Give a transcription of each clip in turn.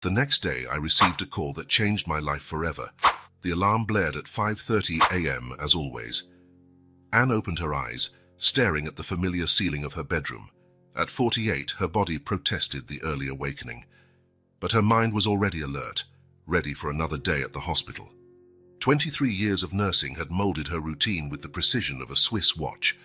The next day, I received a call that changed my life forever. The alarm blared at 5:30 a.m. as always. Anne opened her eyes, staring at the familiar ceiling of her bedroom. At 48, her body protested the early awakening. But her mind was already alert, ready for another day at the hospital. 23 years of nursing had molded her routine with the precision of a Swiss watch.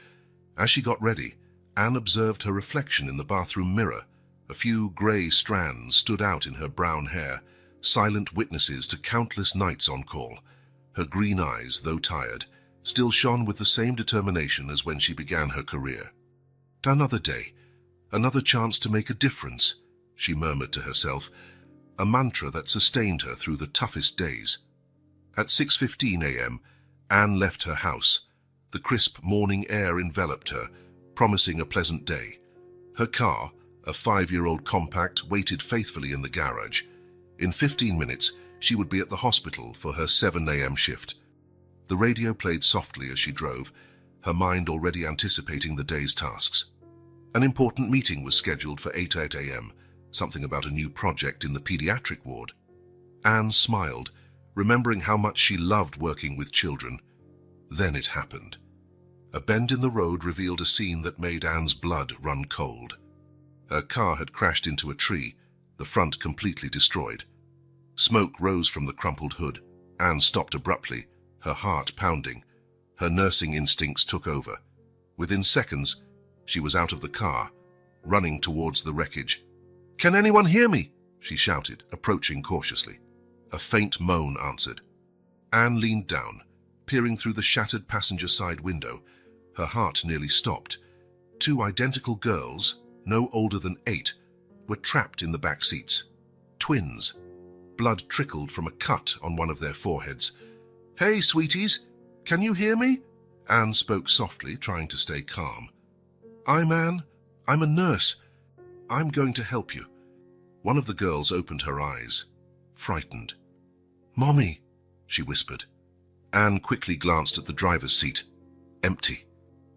As she got ready, Anne observed her reflection in the bathroom mirror. A few grey strands stood out in her brown hair, silent witnesses to countless nights on call. Her green eyes, though tired, still shone with the same determination as when she began her career. Another day, another chance to make a difference, she murmured to herself, a mantra that sustained her through the toughest days. At 6:15 a.m., Anne left her house. The crisp morning air enveloped her, promising a pleasant day. Her car, a 5-year-old compact, waited faithfully in the garage. In 15 minutes, she would be at the hospital for her 7 a.m. shift. The radio played softly as she drove, her mind already anticipating the day's tasks. An important meeting was scheduled for 8 a.m., something about a new project in the pediatric ward. Anne smiled, remembering how much she loved working with children. Then it happened. A bend in the road revealed a scene that made Anne's blood run cold. Her car had crashed into a tree, the front completely destroyed. Smoke rose from the crumpled hood. Anne stopped abruptly, her heart pounding. Her nursing instincts took over. Within seconds, she was out of the car, running towards the wreckage. "Can anyone hear me?" she shouted, approaching cautiously. A faint moan answered. Anne leaned down, peering through the shattered passenger side window. Her heart nearly stopped. 2 identical girls, no older than 8, were trapped in the back seats. Twins. Blood trickled from a cut on one of their foreheads. "Hey, sweeties, can you hear me?" Anne spoke softly, trying to stay calm. "I'm Anne. I'm a nurse. I'm going to help you." One of the girls opened her eyes, frightened. "Mommy," she whispered. Anne quickly glanced at the driver's seat. Empty.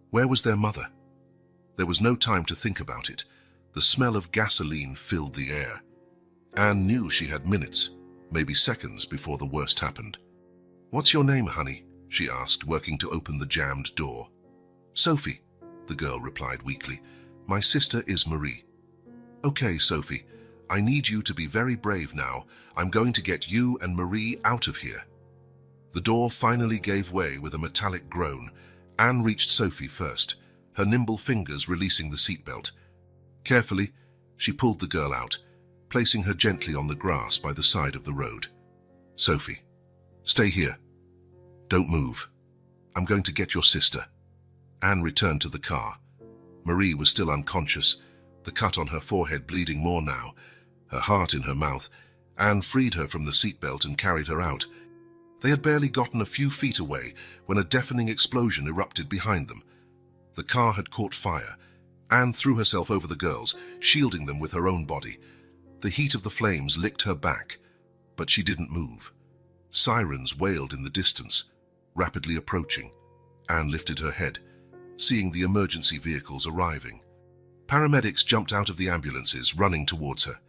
Where was their mother? There was no time to think about it. The smell of gasoline filled the air. Anne knew she had minutes, maybe seconds, before the worst happened. "What's your name, honey?" she asked, working to open the jammed door. "Sophie," the girl replied weakly. "My sister is Marie." "Okay, Sophie, I need you to be very brave now. I'm going to get you and Marie out of here." The door finally gave way with a metallic groan. Anne reached Sophie first, her nimble fingers releasing the seatbelt. Carefully, she pulled the girl out, placing her gently on the grass by the side of the road. "Sophie, stay here. Don't move. I'm going to get your sister." Anne returned to the car. Marie was still unconscious, the cut on her forehead bleeding more now, her heart in her mouth. Anne freed her from the seatbelt and carried her out. They had barely gotten a few feet away when a deafening explosion erupted behind them. The car had caught fire. Anne threw herself over the girls, shielding them with her own body. The heat of the flames licked her back, but she didn't move. Sirens wailed in the distance, rapidly approaching. Anne lifted her head, seeing the emergency vehicles arriving. Paramedics jumped out of the ambulances, running towards her.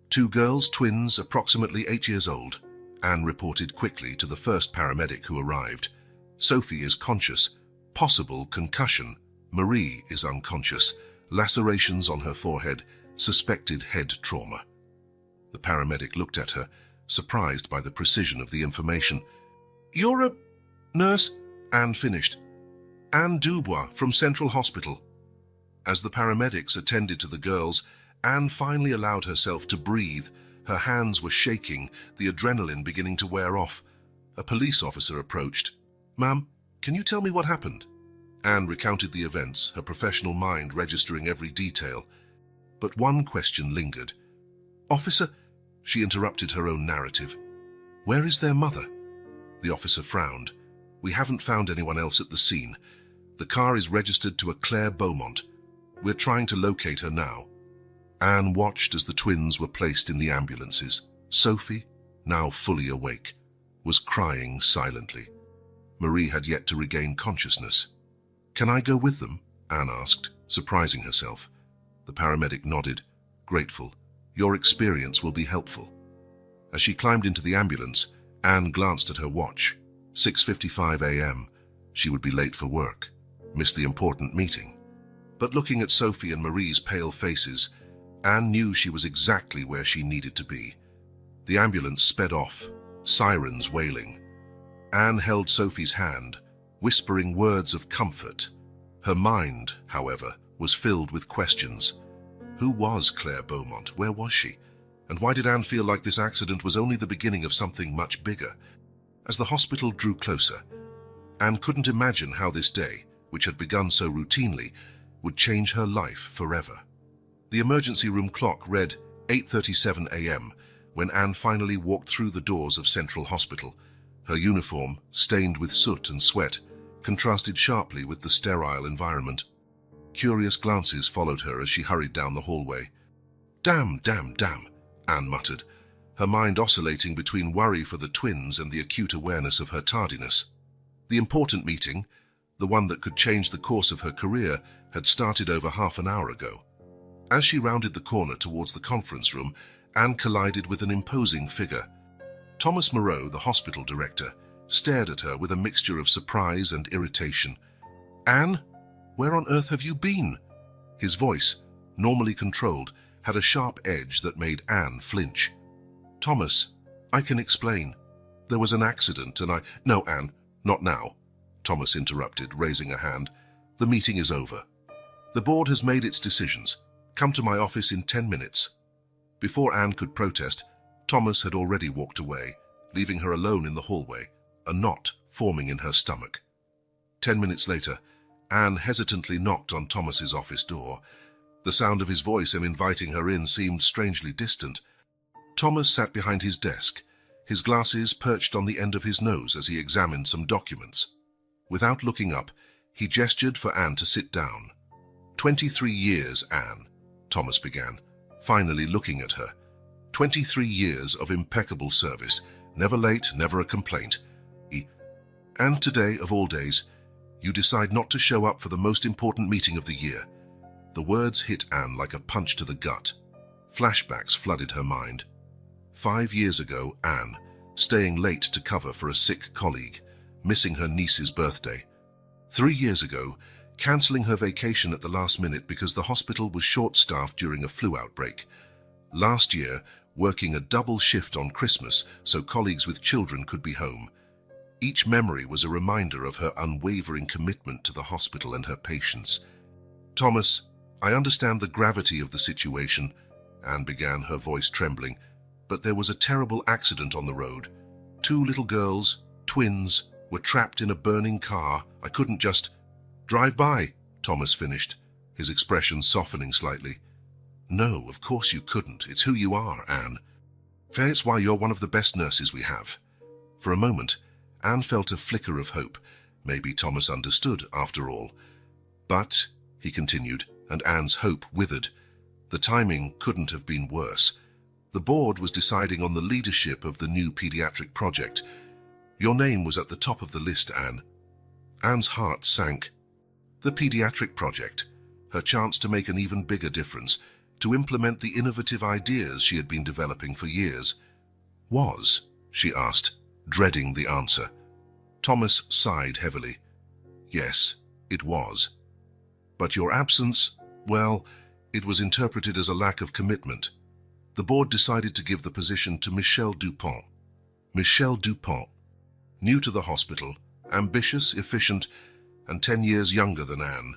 2 girls, twins, approximately 8 years old. Anne reported quickly to the first paramedic who arrived. "Sophie is conscious. Possible concussion. Marie is unconscious. Lacerations on her forehead. Suspected head trauma." The paramedic looked at her, surprised by the precision of the information. "You're a nurse?" Anne finished. "Anne Dubois from Central Hospital." As the paramedics attended to the girls, Anne finally allowed herself to breathe. Her hands were shaking, the adrenaline beginning to wear off. A police officer approached. "Ma'am, can you tell me what happened?" Anne recounted the events, her professional mind registering every detail. But one question lingered. "Officer," she interrupted her own narrative. "Where is their mother?" The officer frowned. "We haven't found anyone else at the scene. The car is registered to a Claire Beaumont. We're trying to locate her now." Anne watched as the twins were placed in the ambulances. Sophie, now fully awake, was crying silently. Marie had yet to regain consciousness. "Can I go with them?" Anne asked, surprising herself. The paramedic nodded, grateful. "Your experience will be helpful." As she climbed into the ambulance, Anne glanced at her watch. 6:55 a.m. She would be late for work, miss the important meeting. But looking at Sophie and Marie's pale faces, Anne knew she was exactly where she needed to be. The ambulance sped off, sirens wailing. Anne held Sophie's hand, whispering words of comfort. Her mind, however, was filled with questions. Who was Claire Beaumont? Where was she? And why did Anne feel like this accident was only the beginning of something much bigger? As the hospital drew closer, Anne couldn't imagine how this day, which had begun so routinely, would change her life forever. The emergency room clock read 8:37 a.m. when Anne finally walked through the doors of Central Hospital. Her uniform, stained with soot and sweat, contrasted sharply with the sterile environment. Curious glances followed her as she hurried down the hallway. Damn, Anne muttered, her mind oscillating between worry for the twins and the acute awareness of her tardiness. The important meeting, the one that could change the course of her career, had started over half an hour ago. As she rounded the corner towards the conference room, Anne collided with an imposing figure. Thomas Moreau, the hospital director, stared at her with a mixture of surprise and irritation. "Anne, where on earth have you been?" His voice, normally controlled, had a sharp edge that made Anne flinch. "Thomas, I can explain. There was an accident and No, Anne, not now," Thomas interrupted, raising a hand. "The meeting is over. The board has made its decisions. Come to my office in 10 minutes. Before Anne could protest, Thomas had already walked away, leaving her alone in the hallway, a knot forming in her stomach. 10 minutes later, Anne hesitantly knocked on Thomas's office door. The sound of his voice in inviting her in seemed strangely distant. Thomas sat behind his desk, his glasses perched on the end of his nose as he examined some documents. Without looking up, he gestured for Anne to sit down. 23 years, Anne," Thomas began, finally looking at her. 23 years of impeccable service, never late, never a complaint. And today, of all days, you decide not to show up for the most important meeting of the year. The words hit Anne like a punch to the gut. Flashbacks flooded her mind. 5 years ago, Anne, staying late to cover for a sick colleague, missing her niece's birthday. 3 years ago, cancelling her vacation at the last minute because the hospital was short-staffed during a flu outbreak. Last year, working a double shift on Christmas so colleagues with children could be home. Each memory was a reminder of her unwavering commitment to the hospital and her patients. "Thomas, I understand the gravity of the situation," Anne began, her voice trembling, "but there was a terrible accident on the road. 2 little girls, twins, were trapped in a burning car. I couldn't just drive by," Thomas finished, his expression softening slightly. "No, of course you couldn't. It's who you are, Anne. It's why you're one of the best nurses we have." For a moment, Anne felt a flicker of hope. Maybe Thomas understood, after all. "But," he continued, and Anne's hope withered, "the timing couldn't have been worse. The board was deciding on the leadership of the new pediatric project. Your name was at the top of the list, Anne." Anne's heart sank. The pediatric project, her chance to make an even bigger difference, to implement the innovative ideas she had been developing for years. "Was?" she asked, dreading the answer. Thomas sighed heavily. "Yes, it was. But your absence, well, it was interpreted as a lack of commitment. The board decided to give the position to Michelle Dupont. Michelle Dupont, new to the hospital, ambitious, efficient, and 10 years younger than Anne.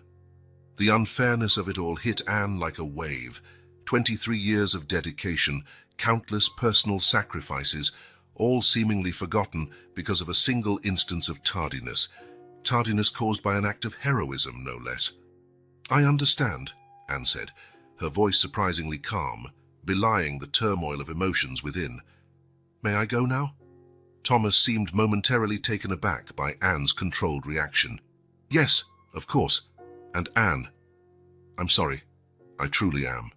The unfairness of it all hit Anne like a wave. 23 years of dedication, countless personal sacrifices, all seemingly forgotten because of a single instance of tardiness. Tardiness caused by an act of heroism, no less. "I understand," Anne said, her voice surprisingly calm, belying the turmoil of emotions within. "May I go now?" Thomas seemed momentarily taken aback by Anne's controlled reaction. "Yes, of course. And Anne, I'm sorry. I truly am."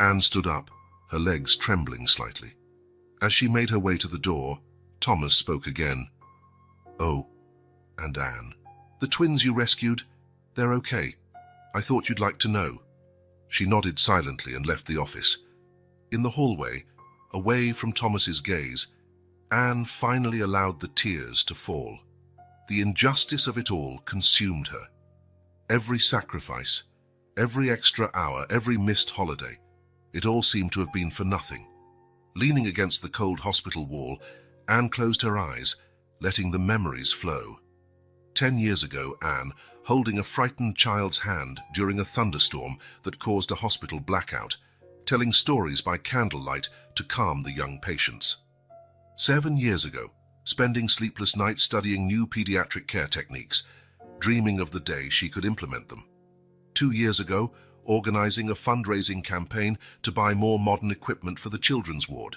Anne stood up, her legs trembling slightly. As she made her way to the door, Thomas spoke again. "Oh, and Anne, the twins you rescued, they're okay. I thought you'd like to know." She nodded silently and left the office. In the hallway, Away from Thomas's gaze, Anne finally allowed the tears to fall. The injustice of it all consumed her. Every sacrifice, every extra hour, every missed holiday, it all seemed to have been for nothing. Leaning against the cold hospital wall, Anne closed her eyes, letting the memories flow. 10 years ago, Anne, holding a frightened child's hand during a thunderstorm that caused a hospital blackout, telling stories by candlelight to calm the young patients. 7 years ago, spending sleepless nights studying new pediatric care techniques, dreaming of the day she could implement them. 2 years ago, organizing a fundraising campaign to buy more modern equipment for the children's ward.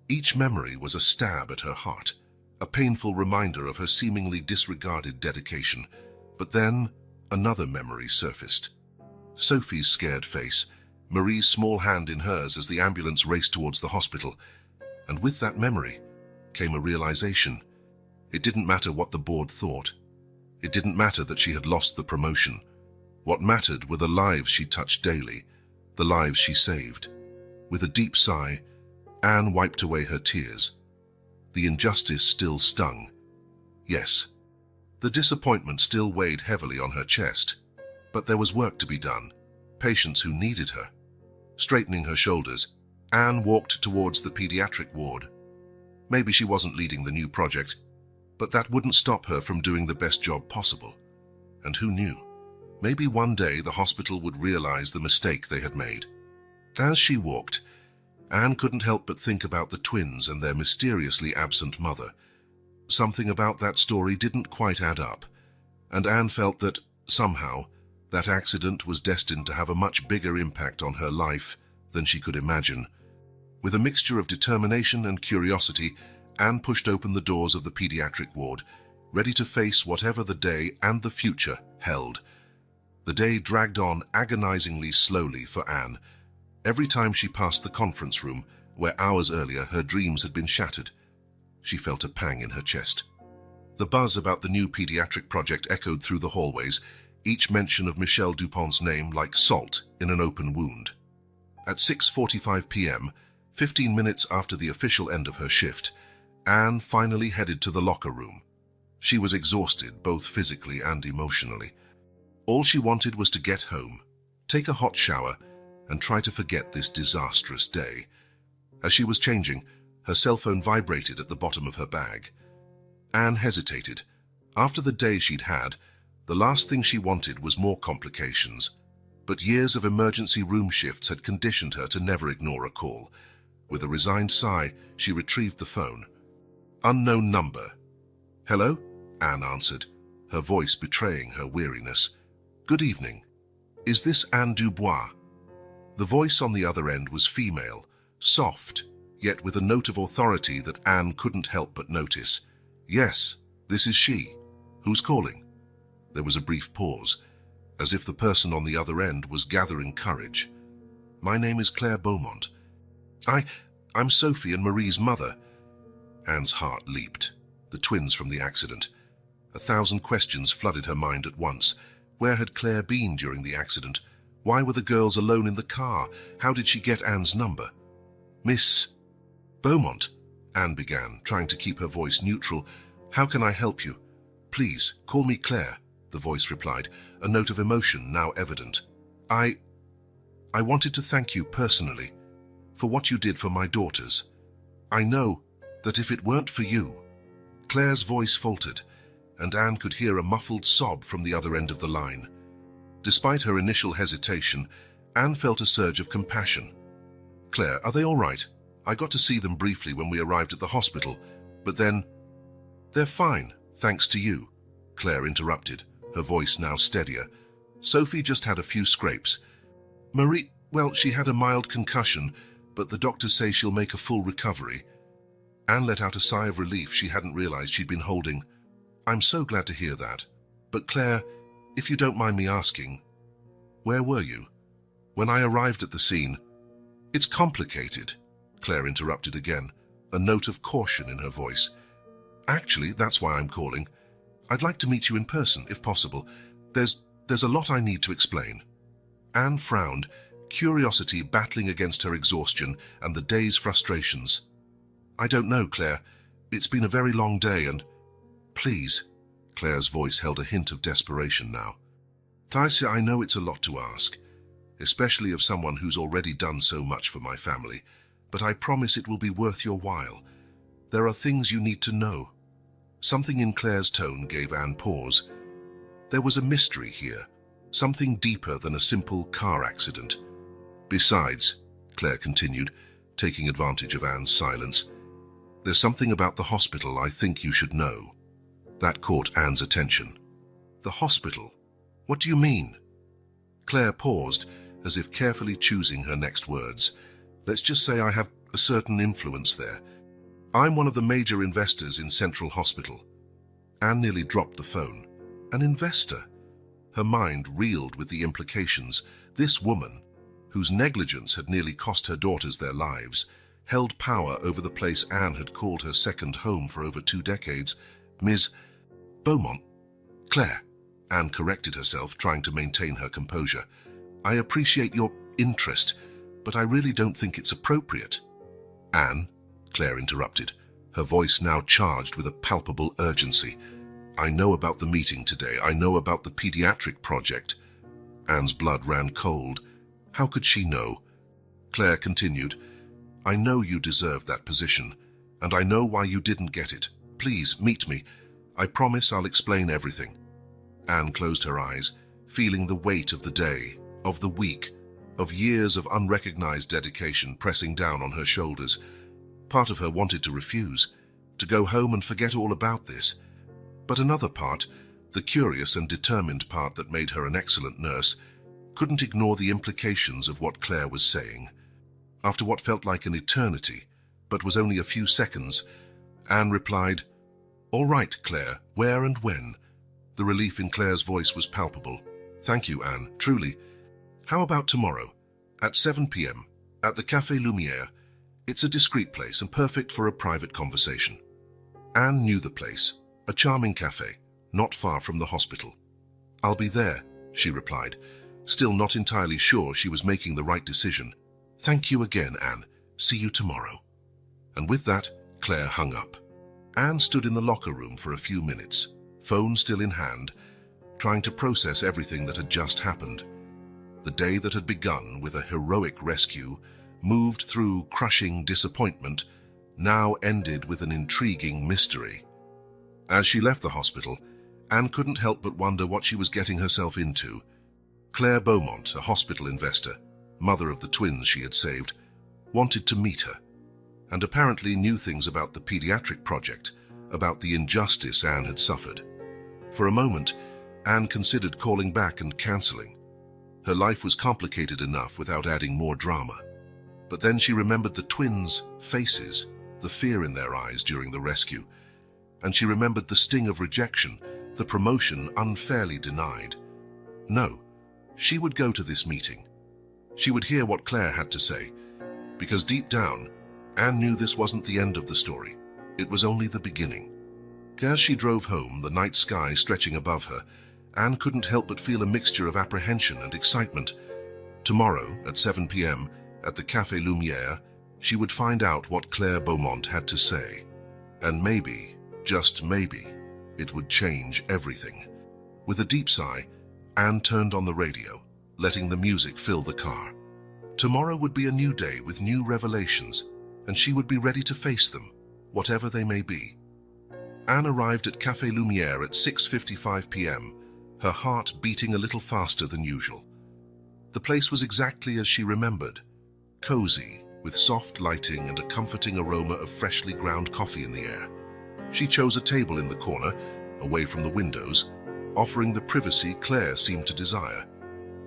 Each memory was a stab at her heart, a painful reminder of her seemingly disregarded dedication. But then, another memory surfaced. Sophie's scared face, Marie's small hand in hers as the ambulance raced towards the hospital. And with that memory came a realization. It didn't matter what the board thought. It didn't matter that she had lost the promotion. What mattered were the lives she touched daily, the lives she saved. With a deep sigh, Anne wiped away her tears. The injustice still stung. Yes, the disappointment still weighed heavily on her chest. But there was work to be done, patients who needed her. Straightening her shoulders, Anne walked towards the pediatric ward. Maybe she wasn't leading the new project, but that wouldn't stop her from doing the best job possible. And who knew? Maybe one day the hospital would realize the mistake they had made. As she walked, Anne couldn't help but think about the twins and their mysteriously absent mother. Something about that story didn't quite add up, and Anne felt that, somehow, that accident was destined to have a much bigger impact on her life than she could imagine. With a mixture of determination and curiosity, Anne pushed open the doors of the pediatric ward, ready to face whatever the day and the future held. The day dragged on agonizingly slowly for Anne. Every time she passed the conference room, where hours earlier her dreams had been shattered, she felt a pang in her chest. The buzz about the new pediatric project echoed through the hallways, each mention of Michel Dupont's name like salt in an open wound. At 6:45 p.m., 15 minutes after the official end of her shift, Anne finally headed to the locker room. She was exhausted, both physically and emotionally. All she wanted was to get home, take a hot shower, and try to forget this disastrous day. As she was changing, her cell phone vibrated at the bottom of her bag. Anne hesitated. After the day she'd had, the last thing she wanted was more complications. But years of emergency room shifts had conditioned her to never ignore a call. With a resigned sigh, she retrieved the phone. Unknown number. "Hello?" Anne answered, her voice betraying her weariness. "Good evening. Is this Anne Dubois?" The voice on the other end was female, soft, yet with a note of authority that Anne couldn't help but notice. "Yes, this is she. Who's calling?" There was a brief pause, as if the person on the other end was gathering courage. "My name is Claire Beaumont. I'm Sophie and Marie's mother." Anne's heart leaped. The twins from the accident. 1,000 questions flooded her mind at once. Where had Claire been during the accident? Why were the girls alone in the car? How did she get Anne's number? "Miss Beaumont," Anne began, trying to keep her voice neutral. "How can I help you?" "Please, call me Claire," the voice replied, a note of emotion now evident. I wanted to thank you personally for what you did for my daughters. I know that if it weren't for you..." Claire's voice faltered, and Anne could hear a muffled sob from the other end of the line. Despite her initial hesitation, Anne felt a surge of compassion. "Claire, are they all right? I got to see them briefly when we arrived at the hospital, but then..." "They're fine, thanks to you," Claire interrupted, her voice now steadier. "Sophie just had a few scrapes. Marie, well, she had a mild concussion, but the doctors say she'll make a full recovery." Anne let out a sigh of relief she hadn't realized she'd been holding. "I'm so glad to hear that. But Claire, if you don't mind me asking, where were you when I arrived at the scene?" "It's complicated," Claire interrupted again, a note of caution in her voice. "Actually, that's why I'm calling. I'd like to meet you in person, if possible. There's a lot I need to explain." Anne frowned, curiosity battling against her exhaustion and the day's frustrations. "I don't know, Claire. It's been a very long day and—" "Please," Claire's voice held a hint of desperation now. "Taisia, I know it's a lot to ask, especially of someone who's already done so much for my family, but I promise it will be worth your while. There are things you need to know." Something in Claire's tone gave Anne pause. There was a mystery here, something deeper than a simple car accident. "Besides," Claire continued, taking advantage of Anne's silence, "there's something about the hospital I think you should know." That caught Anne's attention. "The hospital? What do you mean?" Claire paused, as if carefully choosing her next words. "Let's just say I have a certain influence there. I'm one of the major investors in Central Hospital." Anne nearly dropped the phone. An investor? Her mind reeled with the implications. This woman, whose negligence had nearly cost her daughters their lives, held power over the place Anne had called her second home for over 2 decades. "Ms. Beaumont." "Claire," Anne corrected herself, trying to maintain her composure. "I appreciate your interest, but I really don't think it's appropriate." "Anne," Claire interrupted, her voice now charged with a palpable urgency. "I know about the meeting today. I know about the pediatric project." Anne's blood ran cold. How could she know? Claire continued, "I know you deserved that position, and I know why you didn't get it. Please, meet me. I promise I'll explain everything." Anne closed her eyes, feeling the weight of the day, of the week, of years of unrecognized dedication pressing down on her shoulders. Part of her wanted to refuse, to go home and forget all about this. But another part, the curious and determined part that made her an excellent nurse, couldn't ignore the implications of what Claire was saying. After what felt like an eternity, but was only a few seconds, Anne replied, "All right, Claire, where and when?" The relief in Claire's voice was palpable. "Thank you, Anne, truly. How about tomorrow, at 7 p.m., at the Café Lumière? It's a discreet place and perfect for a private conversation." Anne knew the place, a charming café, not far from the hospital. "I'll be there," she replied, still not entirely sure she was making the right decision. "Thank you again, Anne. See you tomorrow." And with that, Claire hung up. Anne stood in the locker room for a few minutes, phone still in hand, trying to process everything that had just happened. The day that had begun with a heroic rescue, moved through crushing disappointment, now ended with an intriguing mystery. As she left the hospital, Anne couldn't help but wonder what she was getting herself into. Claire Beaumont, a hospital investor, mother of the twins she had saved, wanted to meet her, and apparently knew things about the pediatric project, about the injustice Anne had suffered. For a moment, Anne considered calling back and cancelling. Her life was complicated enough without adding more drama. But then she remembered the twins' faces, the fear in their eyes during the rescue, and she remembered the sting of rejection, the promotion unfairly denied. No, she would go to this meeting. She would hear what Claire had to say, because deep down, Anne knew this wasn't the end of the story. It was only the beginning. As she drove home, the night sky stretching above her, Anne couldn't help but feel a mixture of apprehension and excitement. Tomorrow, at 7 p.m., at the Café Lumière, she would find out what Claire Beaumont had to say. And maybe, just maybe, it would change everything. With a deep sigh, Anne turned on the radio, letting the music fill the car. Tomorrow would be a new day with new revelations, and she would be ready to face them, whatever they may be. Anne arrived at Café Lumière at 6:55 p.m., her heart beating a little faster than usual. The place was exactly as she remembered, cozy, with soft lighting and a comforting aroma of freshly ground coffee in the air. She chose a table in the corner, away from the windows, offering the privacy Claire seemed to desire.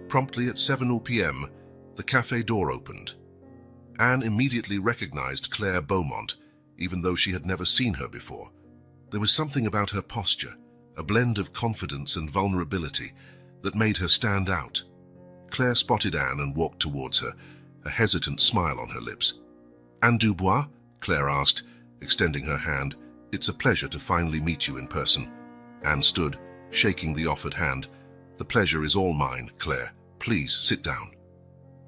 Promptly at 7 p.m., the café door opened. Anne immediately recognized Claire Beaumont, even though she had never seen her before. There was something about her posture, a blend of confidence and vulnerability, that made her stand out. Claire spotted Anne and walked towards her, a hesitant smile on her lips. "Anne Dubois?" Claire asked, extending her hand. "It's a pleasure to finally meet you in person." Anne stood, shaking the offered hand. "The pleasure is all mine, Claire. Please sit down."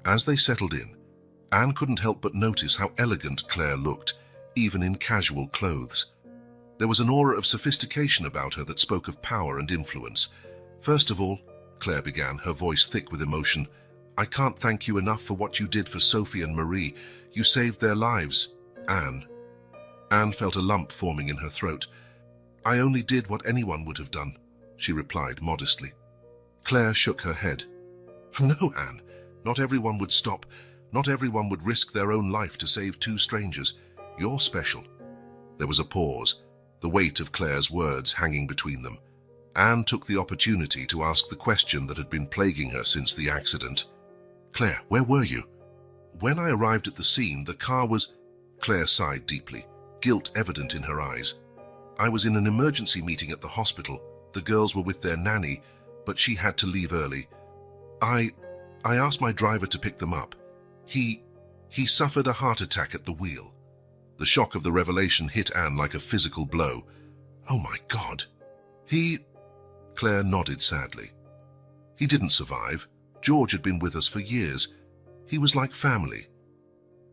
As they settled in, Anne couldn't help but notice how elegant Claire looked, even in casual clothes. There was an aura of sophistication about her that spoke of power and influence. "First of all," Claire began, her voice thick with emotion, "I can't thank you enough for what you did for Sophie and Marie. You saved their lives." Anne felt a lump forming in her throat. "I only did what anyone would have done," she replied modestly. Claire shook her head. "No, Anne, not everyone would stop. Not everyone would risk their own life to save two strangers. You're special." There was a pause, the weight of Claire's words hanging between them. Anne took the opportunity to ask the question that had been plaguing her since the accident. "Claire, where were you?" "When I arrived at the scene, the car was—" Claire sighed deeply, guilt evident in her eyes. "I was in an emergency meeting at the hospital. The girls were with their nanny, but she had to leave early. I asked my driver to pick them up. He suffered a heart attack at the wheel." The shock of the revelation hit Anne like a physical blow. "Oh my God." Claire nodded sadly. "He didn't survive. George had been with us for years. He was like family."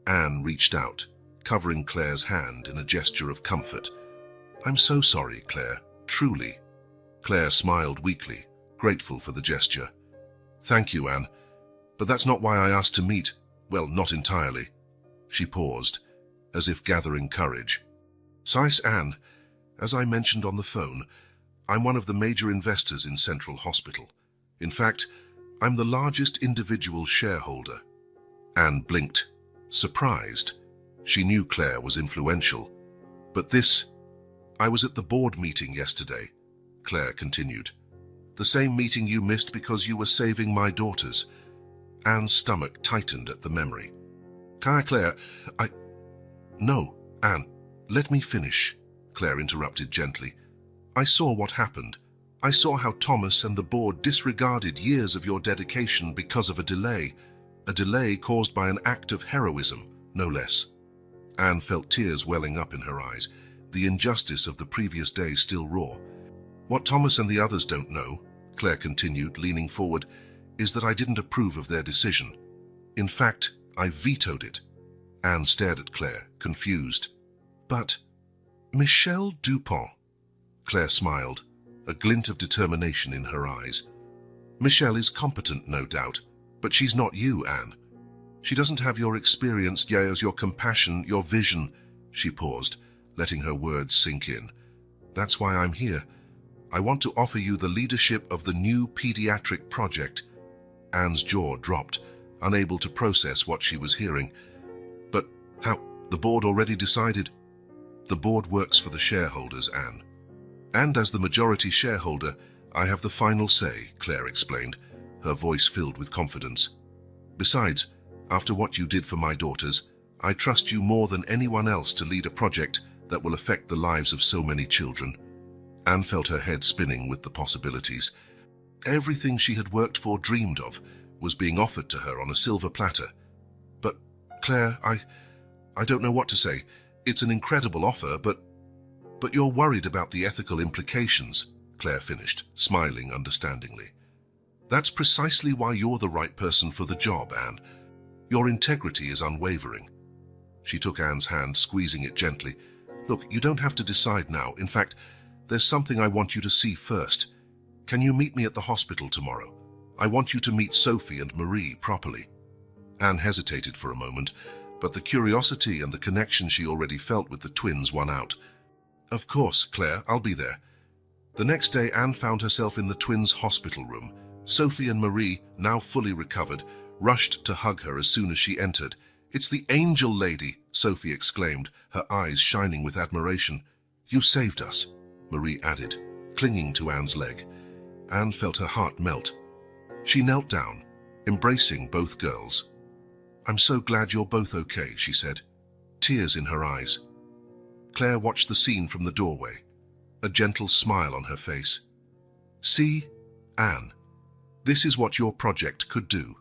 Anne reached out, covering Claire's hand in a gesture of comfort. "I'm so sorry, Claire, truly." Claire smiled weakly, grateful for the gesture. "Thank you, Anne, but that's not why I asked to meet. Well, not entirely." She paused, as if gathering courage. "Sice, Anne, as I mentioned on the phone, I'm one of the major investors in Central Hospital. In fact, I'm the largest individual shareholder." Anne blinked, surprised. She knew Claire was influential. "But I was at the board meeting yesterday," Claire continued. "The same meeting you missed because you were saving my daughters." Anne's stomach tightened at the memory. "Claire, No, Anne, let me finish," Claire interrupted gently. "I saw what happened. I saw how Thomas and the board disregarded years of your dedication because of a delay caused by an act of heroism, no less." Anne felt tears welling up in her eyes, the injustice of the previous day still raw. "What Thomas and the others don't know," Claire continued, leaning forward, "is that I didn't approve of their decision. In fact, I vetoed it." Anne stared at Claire, confused. "But Michelle Dupont," Claire smiled, a glint of determination in her eyes. "Michelle is competent, no doubt, but she's not you, Anne. She doesn't have your experience, your compassion, your vision." She paused, letting her words sink in. "That's why I'm here. I want to offer you the leadership of the new pediatric project." Anne's jaw dropped, unable to process what she was hearing. "But how? The board already decided?" "The board works for the shareholders, Anne. And as the majority shareholder, I have the final say," Claire explained, her voice filled with confidence. "Besides, after what you did for my daughters, I trust you more than anyone else to lead a project that will affect the lives of so many children." Anne felt her head spinning with the possibilities. Everything she had worked for, dreamed of, was being offered to her on a silver platter. "But, Claire, I don't know what to say. It's an incredible offer, but you're worried about the ethical implications," Claire finished, smiling understandingly. "That's precisely why you're the right person for the job, Anne. Your integrity is unwavering." She took Anne's hand, squeezing it gently. "Look, you don't have to decide now. In fact, there's something I want you to see first. Can you meet me at the hospital tomorrow? I want you to meet Sophie and Marie properly." Anne hesitated for a moment, but the curiosity and the connection she already felt with the twins won out. "Of course, Claire, I'll be there." The next day, Anne found herself in the twins' hospital room. Sophie and Marie, now fully recovered, rushed to hug her as soon as she entered. "It's the angel lady," Sophie exclaimed, her eyes shining with admiration. "You saved us," Marie added, clinging to Anne's leg. Anne felt her heart melt. She knelt down, embracing both girls. "I'm so glad you're both okay," she said, tears in her eyes. Claire watched the scene from the doorway, a gentle smile on her face. "See, Anne, this is what your project could do.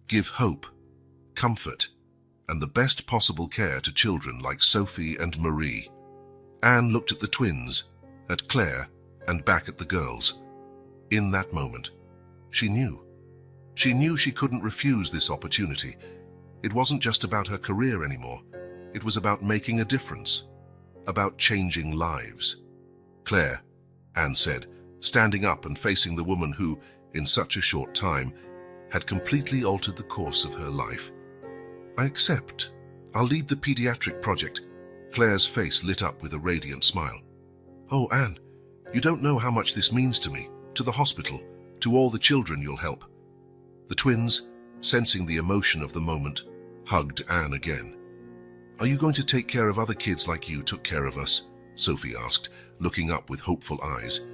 Give hope, comfort, and the best possible care to children like Sophie and Marie." Anne looked at the twins, at Claire, and back at the girls. In that moment, she knew. She knew she couldn't refuse this opportunity. It wasn't just about her career anymore. It was about making a difference, about changing lives. "Claire," Anne said, standing up and facing the woman who, in such a short time, had completely altered the course of her life. "I accept. I'll lead the pediatric project." Claire's face lit up with a radiant smile. "Oh, Anne, you don't know how much this means to me, to the hospital, to all the children you'll help." The twins, sensing the emotion of the moment, hugged Anne again. "Are you going to take care of other kids like you took care of us?" Sophie asked, looking up with hopeful eyes.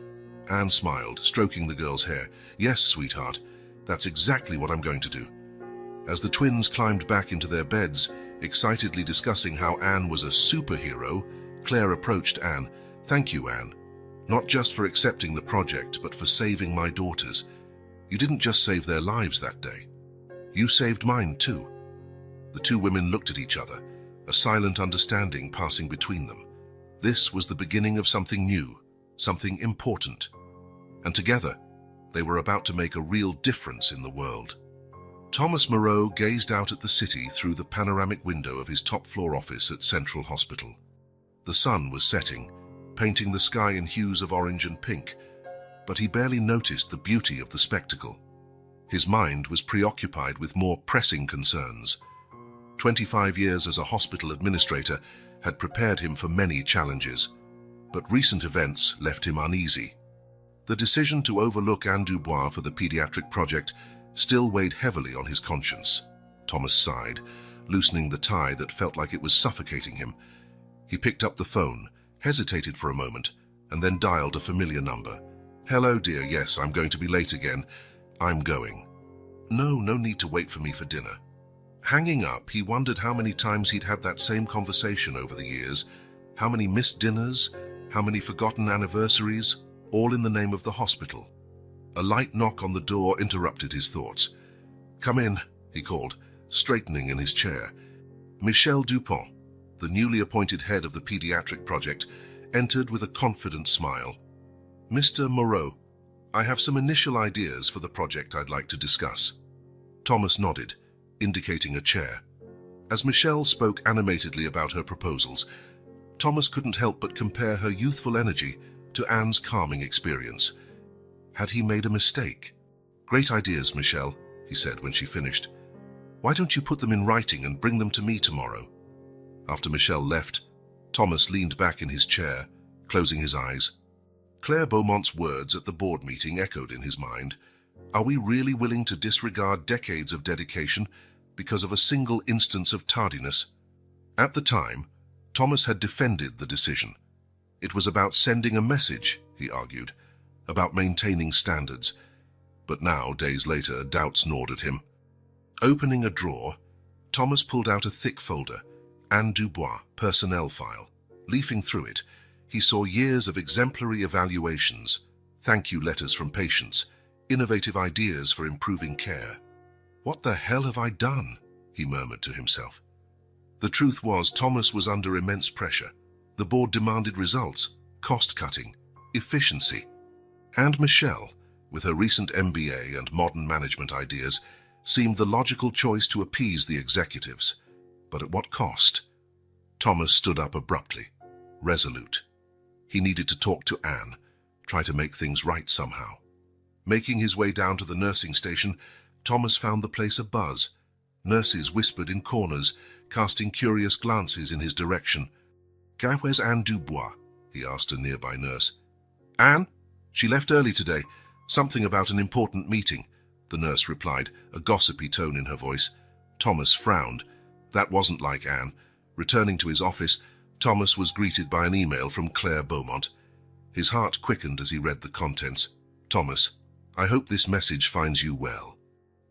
Anne smiled, stroking the girl's hair. "Yes, sweetheart, that's exactly what I'm going to do." As the twins climbed back into their beds, excitedly discussing how Anne was a superhero, Claire approached Anne. "Thank you, Anne. Not just for accepting the project, but for saving my daughters. You didn't just save their lives that day. You saved mine too." The two women looked at each other, a silent understanding passing between them. This was the beginning of something new, something important. And together, they were about to make a real difference in the world. Thomas Moreau gazed out at the city through the panoramic window of his top-floor office at Central Hospital. The sun was setting, painting the sky in hues of orange and pink, but he barely noticed the beauty of the spectacle. His mind was preoccupied with more pressing concerns. 25 years as a hospital administrator had prepared him for many challenges, but recent events left him uneasy. The decision to overlook Anne Dubois for the pediatric project still weighed heavily on his conscience. Thomas sighed, loosening the tie that felt like it was suffocating him. He picked up the phone, hesitated for a moment, and then dialed a familiar number. "Hello, dear. Yes, I'm going to be late again. I'm going." No need to wait for me for dinner." Hanging up, he wondered how many times he'd had that same conversation over the years, how many missed dinners, how many forgotten anniversaries, all in the name of the hospital. A light knock on the door interrupted his thoughts. "Come in," he called, straightening in his chair. Michel Dupont, the newly appointed head of the pediatric project, entered with a confident smile. "Mr. Moreau, I have some initial ideas for the project I'd like to discuss." Thomas nodded, indicating a chair. As Michelle spoke animatedly about her proposals, Thomas couldn't help but compare her youthful energy to Anne's calming experience. Had he made a mistake? "Great ideas, Michelle," he said when she finished. "Why don't you put them in writing and bring them to me tomorrow?" After Michelle left, Thomas leaned back in his chair, closing his eyes. Claire Beaumont's words at the board meeting echoed in his mind. Are we really willing to disregard decades of dedication because of a single instance of tardiness? At the time, Thomas had defended the decision. It was about sending a message, he argued, about maintaining standards. But now, days later, doubts gnawed at him. Opening a drawer, Thomas pulled out a thick folder, Anne Dubois personnel file. Leafing through it, he saw years of exemplary evaluations, thank you letters from patients, innovative ideas for improving care. "What the hell have I done?" he murmured to himself. The truth was, Thomas was under immense pressure. The board demanded results, cost-cutting, efficiency. And Michelle, with her recent MBA and modern management ideas, seemed the logical choice to appease the executives. But at what cost? Thomas stood up abruptly, resolute. He needed to talk to Anne, try to make things right somehow. Making his way down to the nursing station, Thomas found the place abuzz. Nurses whispered in corners, casting curious glances in his direction. "Where's Anne Dubois?" he asked a nearby nurse. "Anne? She left early today. Something about an important meeting," the nurse replied, a gossipy tone in her voice. Thomas frowned. That wasn't like Anne. Returning to his office, Thomas was greeted by an email from Claire Beaumont. His heart quickened as he read the contents. "Thomas, I hope this message finds you well.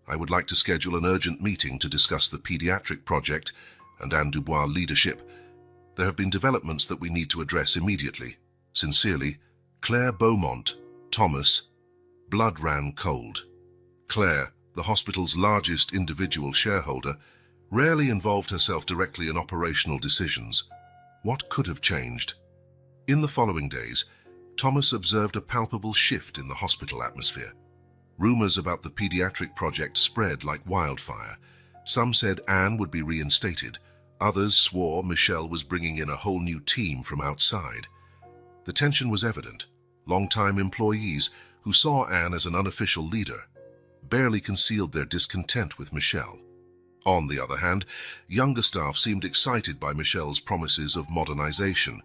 I would like to schedule an urgent meeting to discuss the pediatric project and Anne Dubois leadership. There have been developments that we need to address immediately. Sincerely, Claire Beaumont." Thomas. Blood ran cold. Claire, the hospital's largest individual shareholder, rarely involved herself directly in operational decisions. What could have changed? In the following days, Thomas observed a palpable shift in the hospital atmosphere. Rumors about the pediatric project spread like wildfire. Some said Anne would be reinstated. Others swore Michelle was bringing in a whole new team from outside. The tension was evident. Long-time employees who saw Anne as an unofficial leader barely concealed their discontent with Michelle. On the other hand, younger staff seemed excited by Michelle's promises of modernization.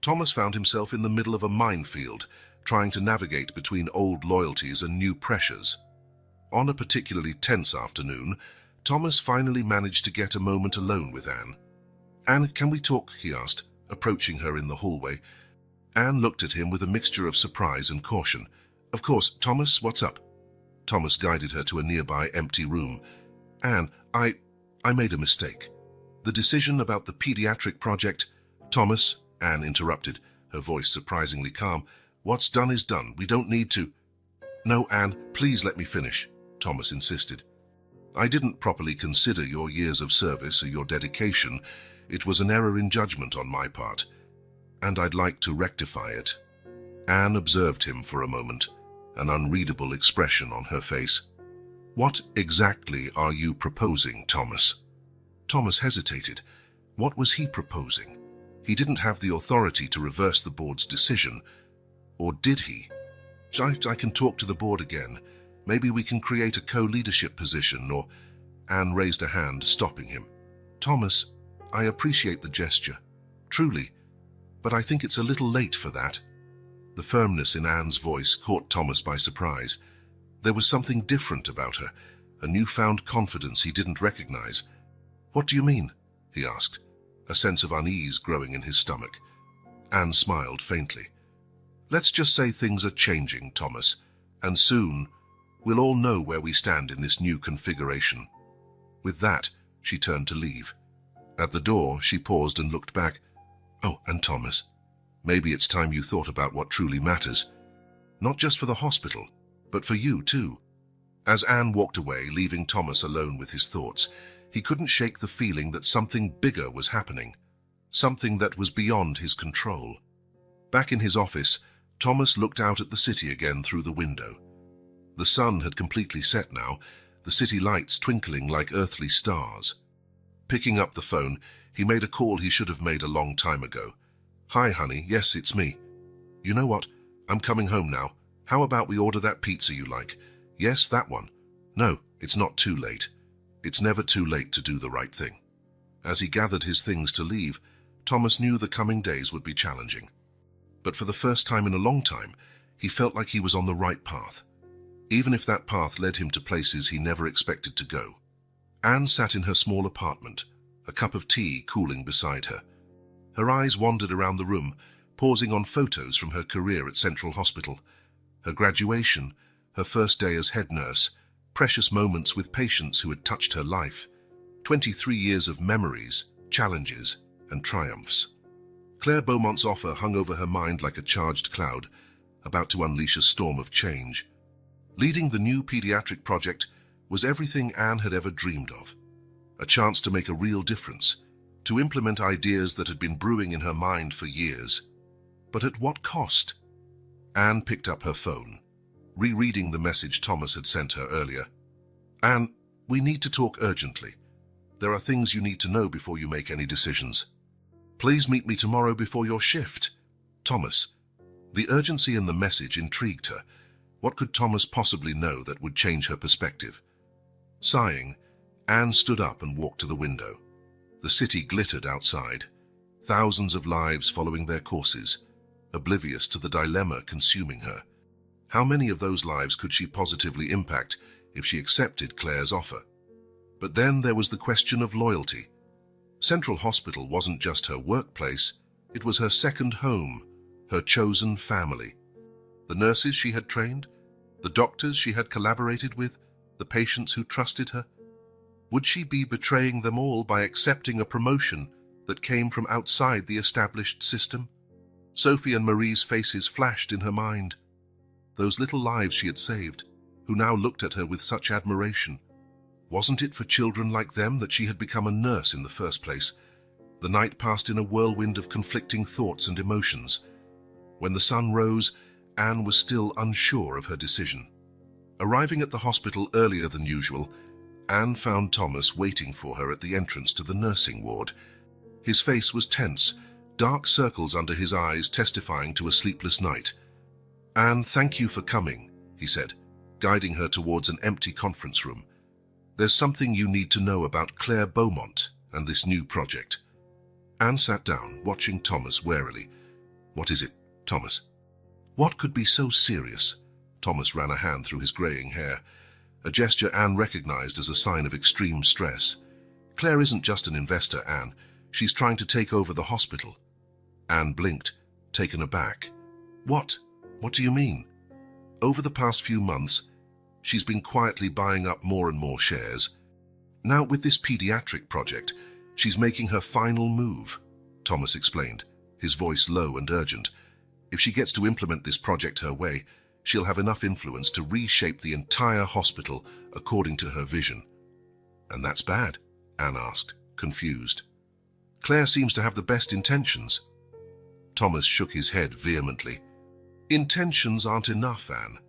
Thomas found himself in the middle of a minefield, trying to navigate between old loyalties and new pressures. On a particularly tense afternoon, Thomas finally managed to get a moment alone with Anne. "Anne, can we talk?" he asked, approaching her in the hallway. Anne looked at him with a mixture of surprise and caution. "Of course, Thomas, what's up?" Thomas guided her to a nearby empty room. "Anne, I made a mistake. The decision about the pediatric project—" "Thomas," Anne interrupted, her voice surprisingly calm. "What's done is done. We don't need to—" "No, Anne, please let me finish," Thomas insisted. "I didn't properly consider your years of service or your dedication. It was an error in judgment on my part, and I'd like to rectify it." Anne observed him for a moment, an unreadable expression on her face. "What exactly are you proposing, Thomas?" Thomas hesitated. What was he proposing? He didn't have the authority to reverse the board's decision. Or did he? I can talk to the board again. Maybe we can create a co-leadership position, or—" Anne raised a hand, stopping him. "Thomas, I appreciate the gesture. Truly. But I think it's a little late for that." The firmness in Anne's voice caught Thomas by surprise. There was something different about her, a newfound confidence he didn't recognize. "What do you mean?" he asked, a sense of unease growing in his stomach. Anne smiled faintly. "Let's just say things are changing, Thomas, and soon we'll all know where we stand in this new configuration." With that, she turned to leave. At the door, she paused and looked back. "Oh, and Thomas, maybe it's time you thought about what truly matters. Not just for the hospital, but for you too." As Anne walked away, leaving Thomas alone with his thoughts, he couldn't shake the feeling that something bigger was happening, something that was beyond his control. Back in his office, Thomas looked out at the city again through the window. The sun had completely set now, the city lights twinkling like earthly stars. Picking up the phone, he made a call he should have made a long time ago. "Hi, honey. Yes, it's me. You know what? I'm coming home now. How about we order that pizza you like?" "Yes, that one." "No, it's not too late. It's never too late to do the right thing." As he gathered his things to leave, Thomas knew the coming days would be challenging. But for the first time in a long time, he felt like he was on the right path, even if that path led him to places he never expected to go. Anne sat in her small apartment, a cup of tea cooling beside her. Her eyes wandered around the room, pausing on photos from her career at Central Hospital. Her graduation, her first day as head nurse, precious moments with patients who had touched her life. 23 years of memories, challenges, and triumphs. Claire Beaumont's offer hung over her mind like a charged cloud, about to unleash a storm of change. Leading the new pediatric project was everything Anne had ever dreamed of. A chance to make a real difference, to implement ideas that had been brewing in her mind for years. But at what cost? Anne picked up her phone, rereading the message Thomas had sent her earlier. "Anne, we need to talk urgently. There are things you need to know before you make any decisions. Please meet me tomorrow before your shift. Thomas." The urgency in the message intrigued her. What could Thomas possibly know that would change her perspective? Sighing, Anne stood up and walked to the window. The city glittered outside, thousands of lives following their courses, oblivious to the dilemma consuming her. How many of those lives could she positively impact if she accepted Claire's offer? But then there was the question of loyalty. Central Hospital wasn't just her workplace, it was her second home, her chosen family. The nurses she had trained, the doctors she had collaborated with, the patients who trusted her. Would she be betraying them all by accepting a promotion that came from outside the established system? Sophie and Marie's faces flashed in her mind. Those little lives she had saved, who now looked at her with such admiration. Wasn't it for children like them that she had become a nurse in the first place? The night passed in a whirlwind of conflicting thoughts and emotions. When the sun rose, Anne was still unsure of her decision. Arriving at the hospital earlier than usual, Anne found Thomas waiting for her at the entrance to the nursing ward. His face was tense, dark circles under his eyes testifying to a sleepless night. "Anne, thank you for coming," he said, guiding her towards an empty conference room. "There's something you need to know about Claire Beaumont and this new project." Anne sat down, watching Thomas warily. "What is it, Thomas?" "What could be so serious?" Thomas ran a hand through his greying hair, a gesture Anne recognized as a sign of extreme stress. "Claire isn't just an investor, Anne. She's trying to take over the hospital." Anne blinked, taken aback. What? What do you mean?" "Over the past few months, she's been quietly buying up more and more shares. Now, with this pediatric project, she's making her final move," Thomas explained, his voice low and urgent. "If she gets to implement this project her way, she'll have enough influence to reshape the entire hospital according to her vision." "And that's bad?" Anne asked, confused. "Claire seems to have the best intentions." Thomas shook his head vehemently. "Intentions aren't enough, Anne.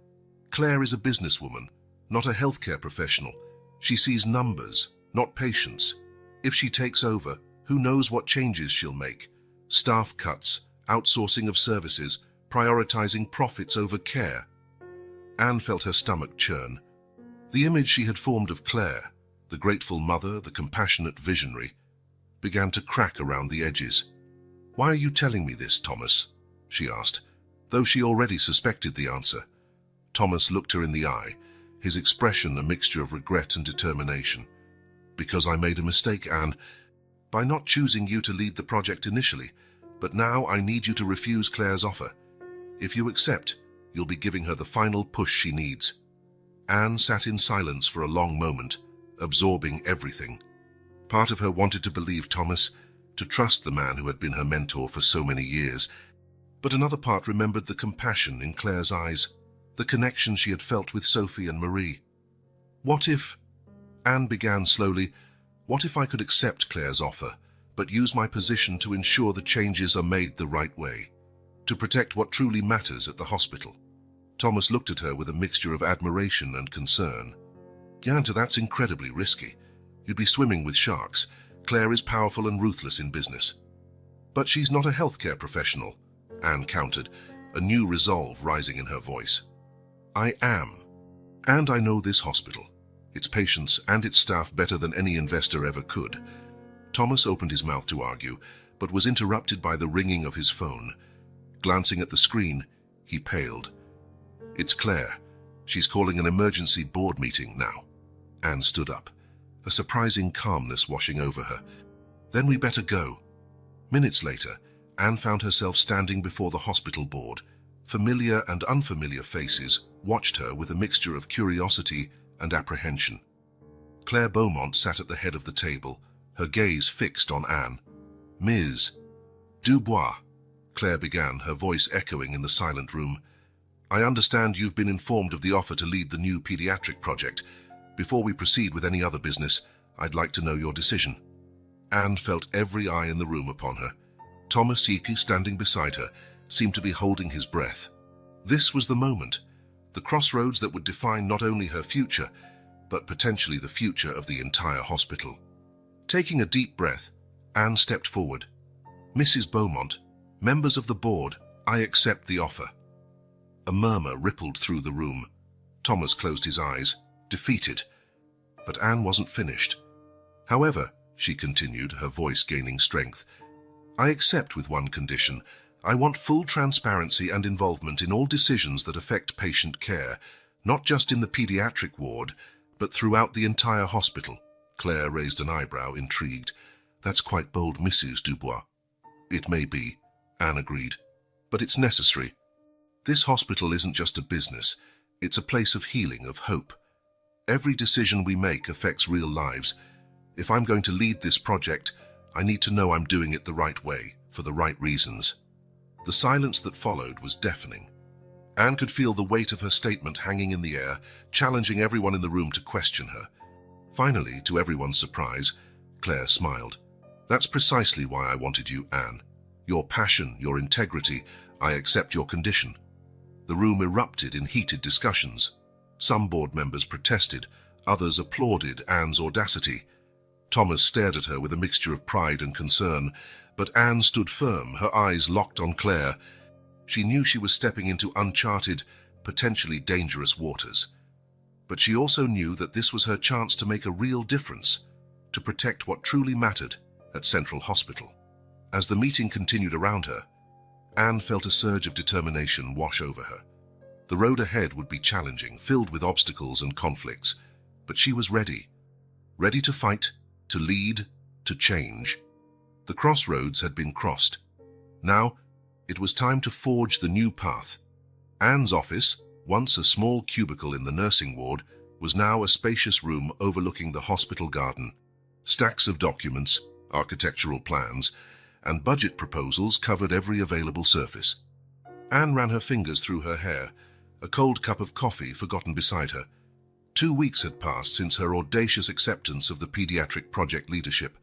Claire is a businesswoman, not a healthcare professional. She sees numbers, not patients. If she takes over, who knows what changes she'll make? Staff cuts, outsourcing of services, prioritizing profits over care." Anne felt her stomach churn. The image she had formed of Claire, the grateful mother, the compassionate visionary, began to crack around the edges. "Why are you telling me this, Thomas?" she asked, though she already suspected the answer. Thomas looked her in the eye, his expression a mixture of regret and determination. "Because I made a mistake, Anne, by not choosing you to lead the project initially, but now I need you to refuse Claire's offer. If you accept, you'll be giving her the final push she needs." Anne sat in silence for a long moment, absorbing everything. Part of her wanted to believe Thomas, to trust the man who had been her mentor for so many years, but another part remembered the compassion in Claire's eyes, the connection she had felt with Sophie and Marie. "What if," Anne began slowly, "what if I could accept Claire's offer, but use my position to ensure the changes are made the right way, to protect what truly matters at the hospital?" Thomas looked at her with a mixture of admiration and concern. "Yanta, that's incredibly risky. You'd be swimming with sharks. Claire is powerful and ruthless in business." "But she's not a healthcare professional," Anne countered, a new resolve rising in her voice. "I am. And I know this hospital, its patients and its staff better than any investor ever could." Thomas opened his mouth to argue, but was interrupted by the ringing of his phone. Glancing at the screen, he paled. "It's Claire. She's calling an emergency board meeting now." Anne stood up, a surprising calmness washing over her. "Then we better go." Minutes later, Anne found herself standing before the hospital board. Familiar and unfamiliar faces watched her with a mixture of curiosity and apprehension. Claire Beaumont sat at the head of the table, her gaze fixed on Anne. "Ms. Dubois," Claire began, her voice echoing in the silent room. "I understand you've been informed of the offer to lead the new pediatric project. Before we proceed with any other business, I'd like to know your decision." Anne felt every eye in the room upon her. Thomas Hickey, standing beside her, seemed to be holding his breath. This was the moment, the crossroads that would define not only her future, but potentially the future of the entire hospital. Taking a deep breath, Anne stepped forward. "Mrs. Beaumont, members of the board, I accept the offer." A murmur rippled through the room. Thomas closed his eyes, defeated. But Anne wasn't finished. "However," she continued, her voice gaining strength, "I accept with one condition. I want full transparency and involvement in all decisions that affect patient care, not just in the pediatric ward, but throughout the entire hospital." Claire raised an eyebrow, intrigued. "That's quite bold, Mrs. Dubois." "It may be," Anne agreed, "but it's necessary. This hospital isn't just a business. It's a place of healing, of hope. Every decision we make affects real lives. If I'm going to lead this project, I need to know I'm doing it the right way, for the right reasons." The silence that followed was deafening. Anne could feel the weight of her statement hanging in the air, challenging everyone in the room to question her. Finally, to everyone's surprise, Claire smiled. "That's precisely why I wanted you, Anne. Your passion, your integrity, I accept your condition." The room erupted in heated discussions. Some board members protested, others applauded Anne's audacity. Thomas stared at her with a mixture of pride and concern, but Anne stood firm, her eyes locked on Claire. She knew she was stepping into uncharted, potentially dangerous waters. But she also knew that this was her chance to make a real difference, to protect what truly mattered at Central Hospital. As the meeting continued around her, Anne felt a surge of determination wash over her. The road ahead would be challenging, filled with obstacles and conflicts, but she was ready. Ready to fight, to lead, to change. The crossroads had been crossed. Now, it was time to forge the new path. Anne's office, once a small cubicle in the nursing ward, was now a spacious room overlooking the hospital garden. Stacks of documents, architectural plans, and budget proposals covered every available surface. Anne ran her fingers through her hair, a cold cup of coffee forgotten beside her. 2 weeks had passed since her audacious acceptance of the pediatric project leadership,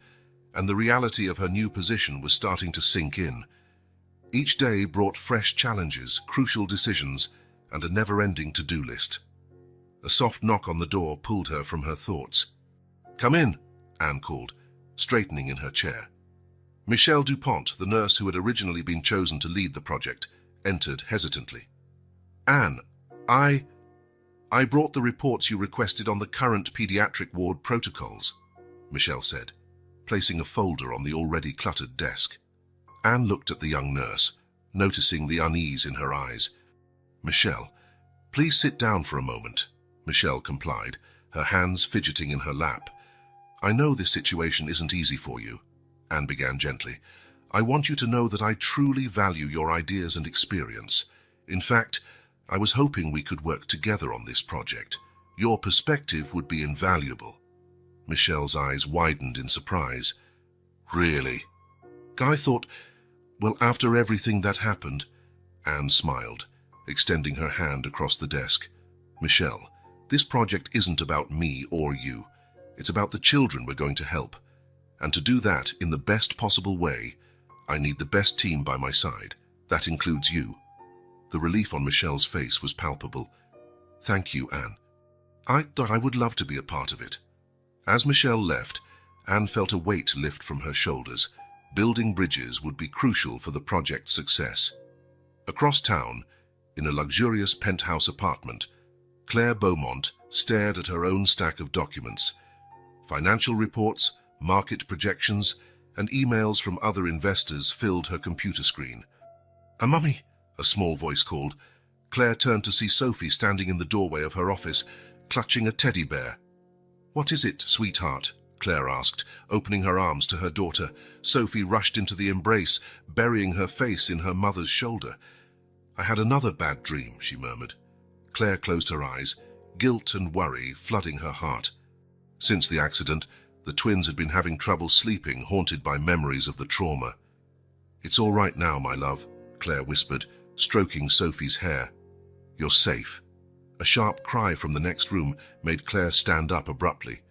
and the reality of her new position was starting to sink in. Each day brought fresh challenges, crucial decisions, and a never-ending to-do list. A soft knock on the door pulled her from her thoughts. "Come in," Anne called, straightening in her chair. Michelle Dupont, the nurse who had originally been chosen to lead the project, entered hesitantly. "Anne, I brought the reports you requested on the current pediatric ward protocols," Michelle said, placing a folder on the already cluttered desk. Anne looked at the young nurse, noticing the unease in her eyes. "Michelle, please sit down for a moment," Michelle complied, her hands fidgeting in her lap. "I know this situation isn't easy for you," Anne began gently. "I want you to know that I truly value your ideas and experience. In fact, I was hoping we could work together on this project. Your perspective would be invaluable." Michelle's eyes widened in surprise. "Really?" "I thought, well, after everything that happened," Anne smiled, extending her hand across the desk. "Michelle, this project isn't about me or you. It's about the children we're going to help. And to do that in the best possible way, I need the best team by my side. That includes you." The relief on Michelle's face was palpable. "Thank you, Anne. I would love to be a part of it." As Michelle left, Anne felt a weight lift from her shoulders. Building bridges would be crucial for the project's success. Across town, in a luxurious penthouse apartment, Claire Beaumont stared at her own stack of documents. Financial reports, market projections, and emails from other investors filled her computer screen. "Mummy," a small voice called. Claire turned to see Sophie standing in the doorway of her office, clutching a teddy bear. "What is it, sweetheart?" Claire asked, opening her arms to her daughter. Sophie rushed into the embrace, burying her face in her mother's shoulder. "I had another bad dream," she murmured. Claire closed her eyes, guilt and worry flooding her heart. Since the accident, the twins had been having trouble sleeping, haunted by memories of the trauma. "It's all right now, my love," Claire whispered, stroking Sophie's hair. "You're safe." A sharp cry from the next room made Claire stand up abruptly,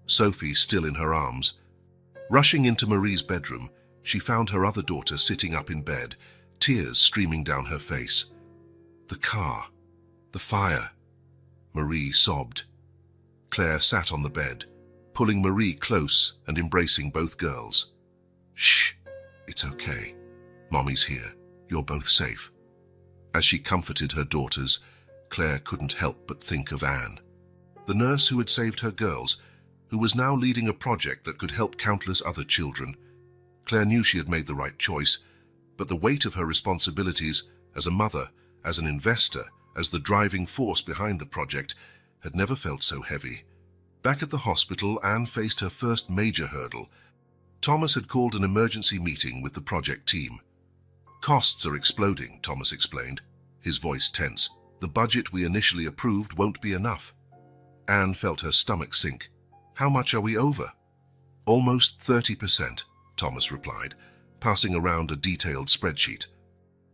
Sophie still in her arms. Rushing into Marie's bedroom, she found her other daughter sitting up in bed, tears streaming down her face. "The car, the fire," Marie sobbed. Claire sat on the bed, pulling Marie close and embracing both girls. "Shh, it's okay. Mommy's here. You're both safe." As she comforted her daughters, Claire couldn't help but think of Anne, the nurse who had saved her girls, who was now leading a project that could help countless other children. Claire knew she had made the right choice, but the weight of her responsibilities as a mother, as an investor, as the driving force behind the project, had never felt so heavy. Back at the hospital, Anne faced her first major hurdle. Thomas had called an emergency meeting with the project team. "Costs are exploding," Thomas explained, his voice tense. "The budget we initially approved won't be enough." Anne felt her stomach sink. "How much are we over?" "Almost 30%, Thomas replied, passing around a detailed spreadsheet.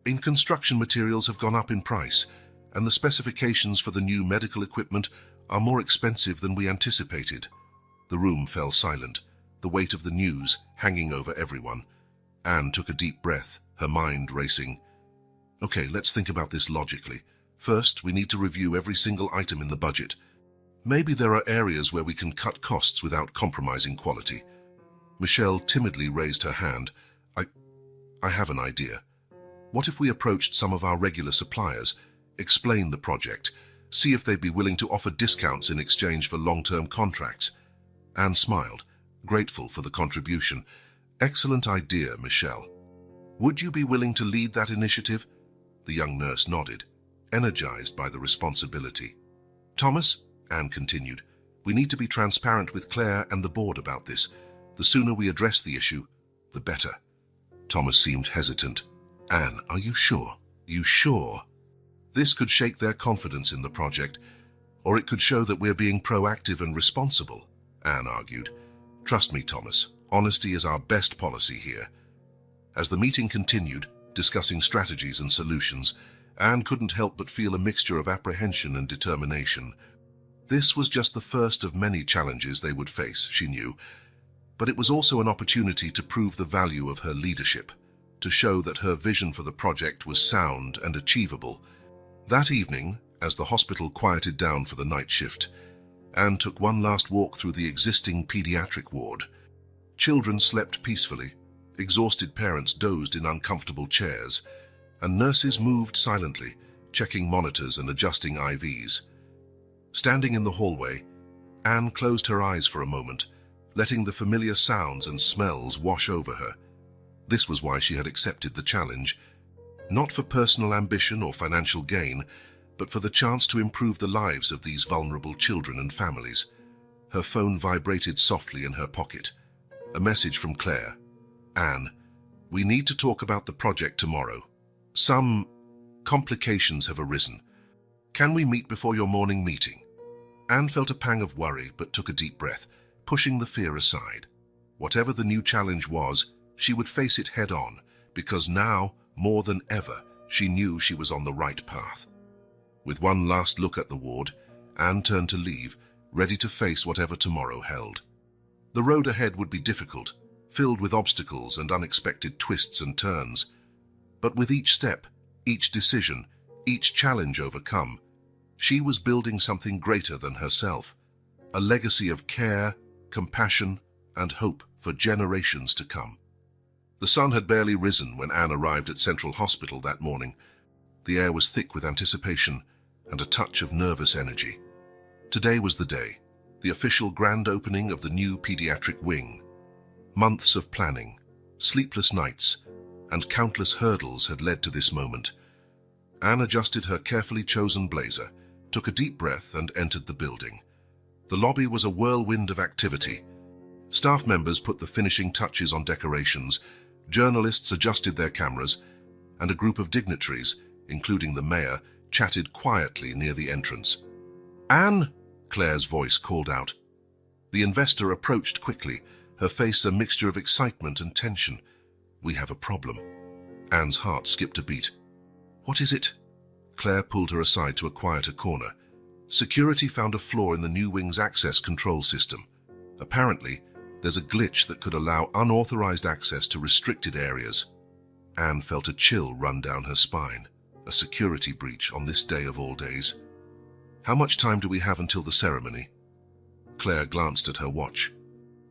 "In construction materials have gone up in price, and the specifications for the new medical equipment are more expensive than we anticipated." The room fell silent, the weight of the news hanging over everyone. Anne took a deep breath, her mind racing. "Okay, let's think about this logically. First, we need to review every single item in the budget. Maybe there are areas where we can cut costs without compromising quality. Michelle timidly raised her hand. I have an idea. What if we approached some of our regular suppliers, explained the project, see if they'd be willing to offer discounts in exchange for long-term contracts? Anne smiled, grateful for the contribution. Excellent idea, Michelle. Would you be willing to lead that initiative? The young nurse nodded, energized by the responsibility. Thomas, Anne continued, we need to be transparent with Claire and the board about this. The sooner we address the issue, the better. Thomas seemed hesitant. Anne, are you sure? You sure? This could shake their confidence in the project, or it could show that we're being proactive and responsible, Anne argued. Trust me, Thomas, honesty is our best policy here. As the meeting continued, discussing strategies and solutions, Anne couldn't help but feel a mixture of apprehension and determination. This was just the first of many challenges they would face, she knew, but it was also an opportunity to prove the value of her leadership, to show that her vision for the project was sound and achievable. That evening, as the hospital quieted down for the night shift, Anne took one last walk through the existing pediatric ward. Children slept peacefully, exhausted parents dozed in uncomfortable chairs, and nurses moved silently, checking monitors and adjusting IVs. Standing in the hallway, Anne closed her eyes for a moment, letting the familiar sounds and smells wash over her. This was why she had accepted the challenge, not for personal ambition or financial gain, but for the chance to improve the lives of these vulnerable children and families. Her phone vibrated softly in her pocket. A message from Claire. Anne, we need to talk about the project tomorrow. Some complications have arisen. Can we meet before your morning meeting? Anne felt a pang of worry but took a deep breath, pushing the fear aside. Whatever the new challenge was, she would face it head-on, because now, more than ever, she knew she was on the right path. With one last look at the ward, Anne turned to leave, ready to face whatever tomorrow held. The road ahead would be difficult, filled with obstacles and unexpected twists and turns. But with each step, each decision, each challenge overcome, she was building something greater than herself, a legacy of care, compassion, and hope for generations to come. The sun had barely risen when Anne arrived at Central Hospital that morning. The air was thick with anticipation and a touch of nervous energy. Today was the day, the official grand opening of the new pediatric wing. Months of planning, sleepless nights, and countless hurdles had led to this moment. Anne adjusted her carefully chosen blazer, took a deep breath, and entered the building. The lobby was a whirlwind of activity. Staff members put the finishing touches on decorations, journalists adjusted their cameras, and a group of dignitaries, including the mayor, chatted quietly near the entrance. Anne, Claire's voice called out. The investor approached quickly, her face a mixture of excitement and tension. We have a problem. Anne's heart skipped a beat. What is it? Claire pulled her aside to a quieter corner. Security found a flaw in the new wing's access control system. Apparently, there's a glitch that could allow unauthorized access to restricted areas. Anne felt a chill run down her spine. A security breach on this day of all days. How much time do we have until the ceremony? Claire glanced at her watch.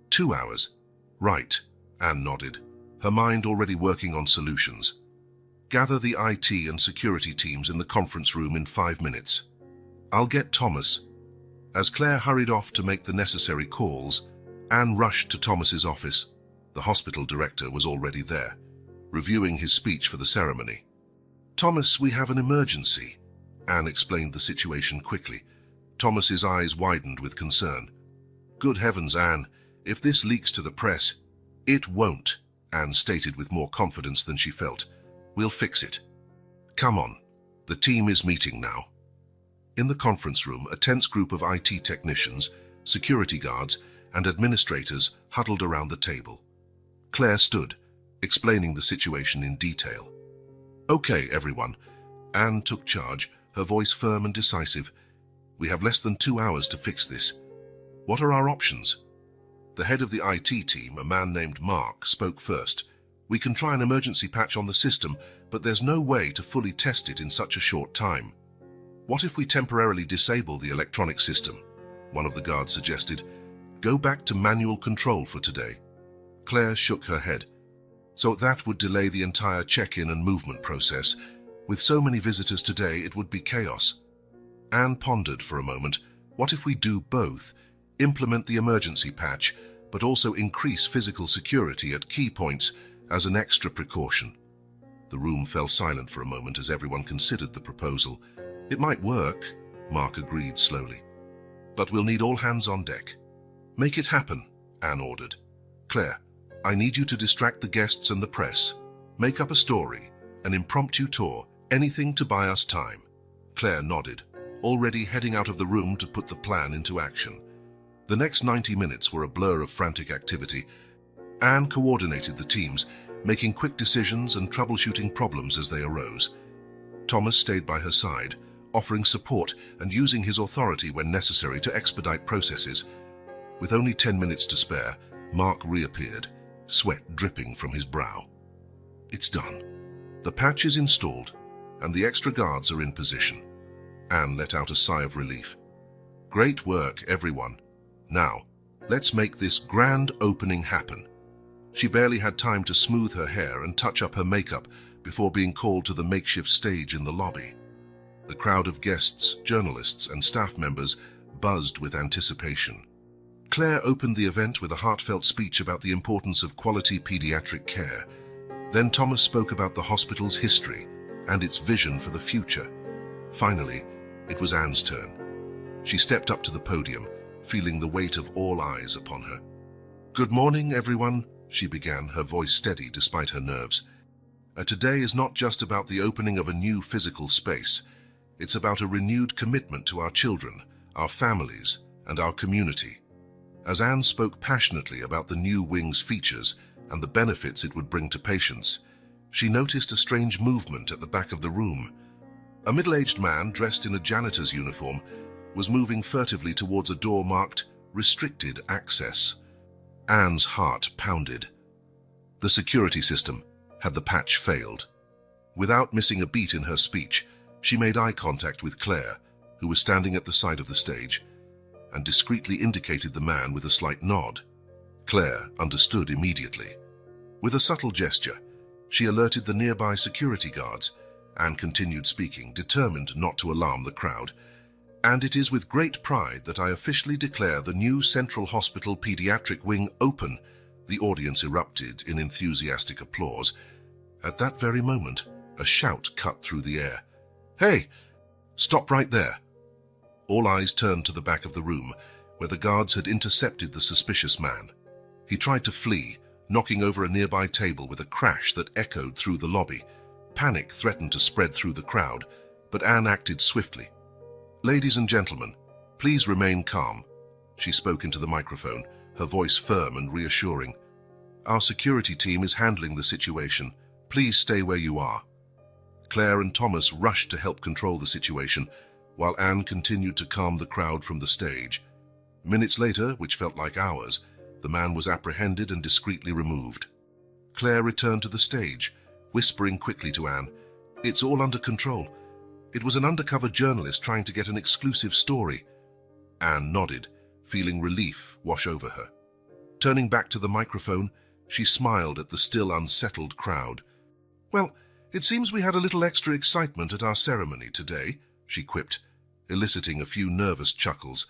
2 hours. Right, Anne nodded, her mind already working on solutions. Gather the IT and security teams in the conference room in 5 minutes. I'll get Thomas. As Claire hurried off to make the necessary calls, Anne rushed to Thomas's office. The hospital director was already there, reviewing his speech for the ceremony. Thomas, we have an emergency. Anne explained the situation quickly. Thomas's eyes widened with concern. Good heavens, Anne, if this leaks to the press. It won't, Anne stated with more confidence than she felt. We'll fix it. Come on, the team is meeting now. In the conference room, a tense group of IT technicians, security guards, and administrators huddled around the table. Claire stood, explaining the situation in detail. Okay, everyone. Anne took charge, her voice firm and decisive. We have less than 2 hours to fix this. What are our options? The head of the IT team, a man named Mark, spoke first. We can try an emergency patch on the system, but there's no way to fully test it in such a short time. What if we temporarily disable the electronic system? One of the guards suggested. Go back to manual control for today. Claire shook her head. So that would delay the entire check-in and movement process. With so many visitors today, it would be chaos. Anne pondered for a moment. What if we do both? Implement the emergency patch, but also increase physical security at key points as an extra precaution. The room fell silent for a moment as everyone considered the proposal. It might work, Mark agreed slowly. But we'll need all hands on deck. Make it happen, Anne ordered. Claire, I need you to distract the guests and the press. Make up a story, an impromptu tour, anything to buy us time. Claire nodded, already heading out of the room to put the plan into action. The next 90 minutes were a blur of frantic activity. Anne coordinated the teams, making quick decisions and troubleshooting problems as they arose. Thomas stayed by her side, offering support and using his authority when necessary to expedite processes. With only 10 minutes to spare, Mark reappeared, sweat dripping from his brow. It's done. The patch is installed, and the extra guards are in position. Anne let out a sigh of relief. Great work, everyone. Now, let's make this grand opening happen. She barely had time to smooth her hair and touch up her makeup before being called to the makeshift stage in the lobby. The crowd of guests, journalists, and staff members buzzed with anticipation. Claire opened the event with a heartfelt speech about the importance of quality pediatric care. Then Thomas spoke about the hospital's history and its vision for the future. Finally, it was Anne's turn. She stepped up to the podium, feeling the weight of all eyes upon her. Good morning, everyone, she began, her voice steady despite her nerves. Today is not just about the opening of a new physical space. It's about a renewed commitment to our children, our families, and our community. As Anne spoke passionately about the new wing's features and the benefits it would bring to patients, she noticed a strange movement at the back of the room. A middle-aged man dressed in a janitor's uniform was moving furtively towards a door marked Restricted Access. Anne's heart pounded. The security system had the patch failed. Without missing a beat in her speech, she made eye contact with Claire, who was standing at the side of the stage, and discreetly indicated the man with a slight nod. Claire understood immediately. With a subtle gesture, she alerted the nearby security guards and continued speaking, determined not to alarm the crowd. And it is with great pride that I officially declare the new Central Hospital Pediatric Wing open. The audience erupted in enthusiastic applause. At that very moment, a shout cut through the air. Hey! Stop right there! All eyes turned to the back of the room, where the guards had intercepted the suspicious man. He tried to flee, knocking over a nearby table with a crash that echoed through the lobby. Panic threatened to spread through the crowd, but Anne acted swiftly. Ladies and gentlemen, please remain calm. She spoke into the microphone, her voice firm and reassuring. Our security team is handling the situation. Please stay where you are. Claire and Thomas rushed to help control the situation, while Anne continued to calm the crowd from the stage. Minutes later, which felt like hours, the man was apprehended and discreetly removed. Claire returned to the stage, whispering quickly to Anne, "It's all under control. It was an undercover journalist trying to get an exclusive story." Anne nodded, feeling relief wash over her. Turning back to the microphone, she smiled at the still unsettled crowd. "Well, it seems we had a little extra excitement at our ceremony today," she quipped, eliciting a few nervous chuckles.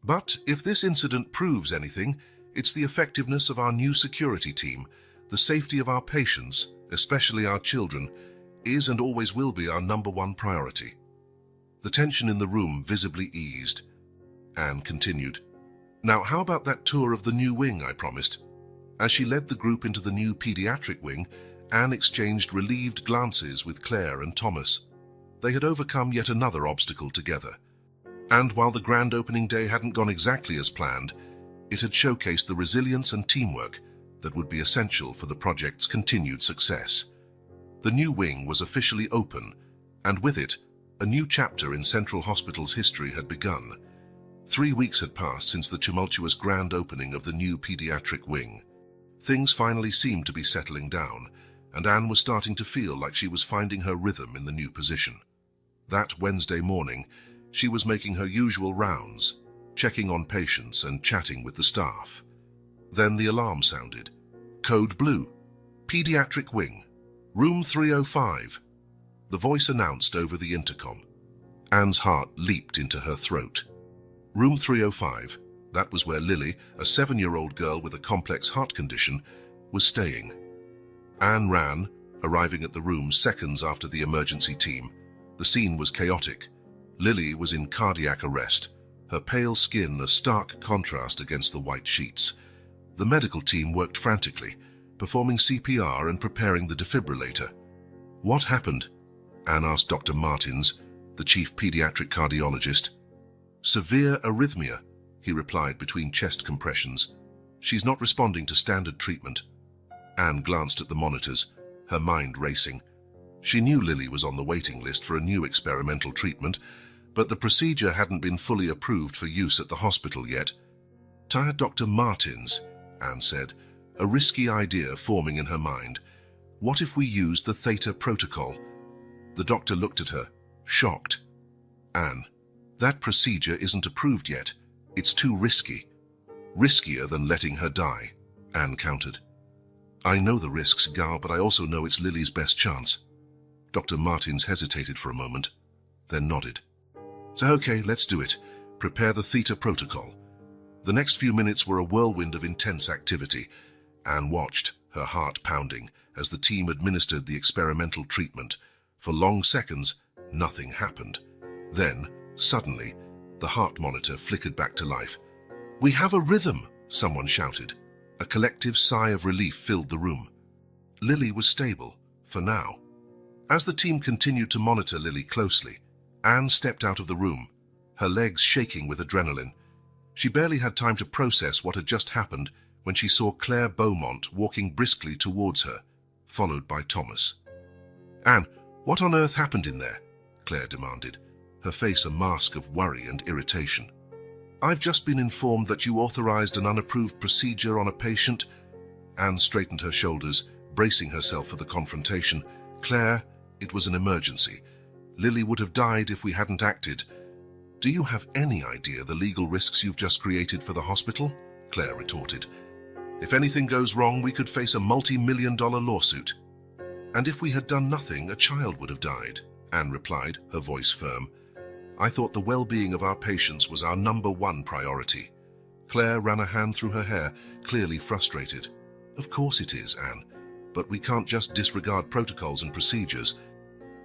"But if this incident proves anything, it's the effectiveness of our new security team. The safety of our patients, especially our children, is and always will be our #1 priority." The tension in the room visibly eased. Anne continued, "Now, how about that tour of the new wing I promised?" As she led the group into the new pediatric wing, Anne exchanged relieved glances with Claire and Thomas. They had overcome yet another obstacle together. And while the grand opening day hadn't gone exactly as planned, it had showcased the resilience and teamwork that would be essential for the project's continued success. The new wing was officially open, and with it, a new chapter in Central Hospital's history had begun. 3 weeks had passed since the tumultuous grand opening of the new pediatric wing. Things finally seemed to be settling down, and Anne was starting to feel like she was finding her rhythm in the new position. That Wednesday morning, she was making her usual rounds, checking on patients and chatting with the staff. Then the alarm sounded. Code Blue, Pediatric Wing, Room 305. The voice announced over the intercom. Anne's heart leaped into her throat. Room 305, that was where Lily, a 7-year-old girl with a complex heart condition, was staying. Anne ran, arriving at the room seconds after the emergency team. The scene was chaotic. Lily was in cardiac arrest, her pale skin a stark contrast against the white sheets. The medical team worked frantically, performing CPR and preparing the defibrillator. What happened? Anne asked Dr. Martins, the chief pediatric cardiologist. Severe arrhythmia, he replied between chest compressions. She's not responding to standard treatment. Anne glanced at the monitors, her mind racing. She knew Lily was on the waiting list for a new experimental treatment, but the procedure hadn't been fully approved for use at the hospital yet. Tired Dr. Martins, Anne said, a risky idea forming in her mind. What if we used the Theta protocol? The doctor looked at her, shocked. Anne, that procedure isn't approved yet. It's too risky. Riskier than letting her die, Anne countered. I know the risks, Gar, but I also know it's Lily's best chance. Dr. Martins hesitated for a moment, then nodded. So okay, let's do it. Prepare the Theta protocol. The next few minutes were a whirlwind of intense activity. Anne watched, her heart pounding, as the team administered the experimental treatment. For long seconds, nothing happened. Then, suddenly, the heart monitor flickered back to life. We have a rhythm, someone shouted. A collective sigh of relief filled the room. Lily was stable, for now. As the team continued to monitor Lily closely, Anne stepped out of the room, her legs shaking with adrenaline. She barely had time to process what had just happened when she saw Claire Beaumont walking briskly towards her, followed by Thomas. Anne, what on earth happened in there? Claire demanded, her face a mask of worry and irritation. I've just been informed that you authorized an unapproved procedure on a patient. Anne straightened her shoulders, bracing herself for the confrontation. Claire, it was an emergency. Lily would have died if we hadn't acted. Do you have any idea the legal risks you've just created for the hospital? Claire retorted. If anything goes wrong, we could face a multi-million-dollar lawsuit. And if we had done nothing, a child would have died, Anne replied, her voice firm. I thought the well-being of our patients was our #1 priority. Claire ran a hand through her hair, clearly frustrated. Of course it is, Anne, but we can't just disregard protocols and procedures.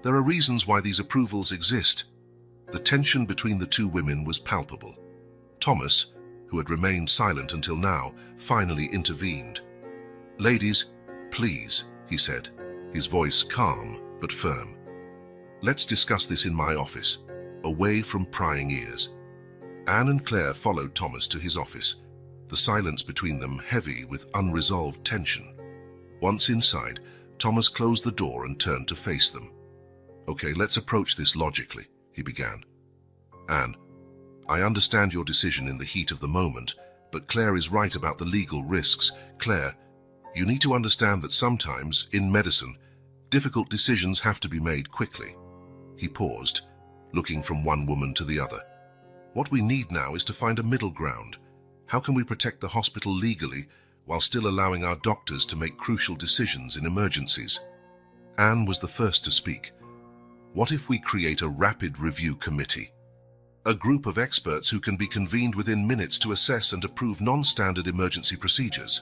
There are reasons why these approvals exist. The tension between the two women was palpable. Thomas, who had remained silent until now, finally intervened. Ladies, please, he said, his voice calm but firm. Let's discuss this in my office, away from prying ears. Anne and Claire followed Thomas to his office, the silence between them heavy with unresolved tension. Once inside, Thomas closed the door and turned to face them. Okay, let's approach this logically, he began. Anne, I understand your decision in the heat of the moment, but Claire is right about the legal risks. Claire, you need to understand that sometimes, in medicine, difficult decisions have to be made quickly. He paused, looking from one woman to the other. What we need now is to find a middle ground. How can we protect the hospital legally while still allowing our doctors to make crucial decisions in emergencies? Anne was the first to speak. What if we create a rapid review committee? A group of experts who can be convened within minutes to assess and approve non-standard emergency procedures.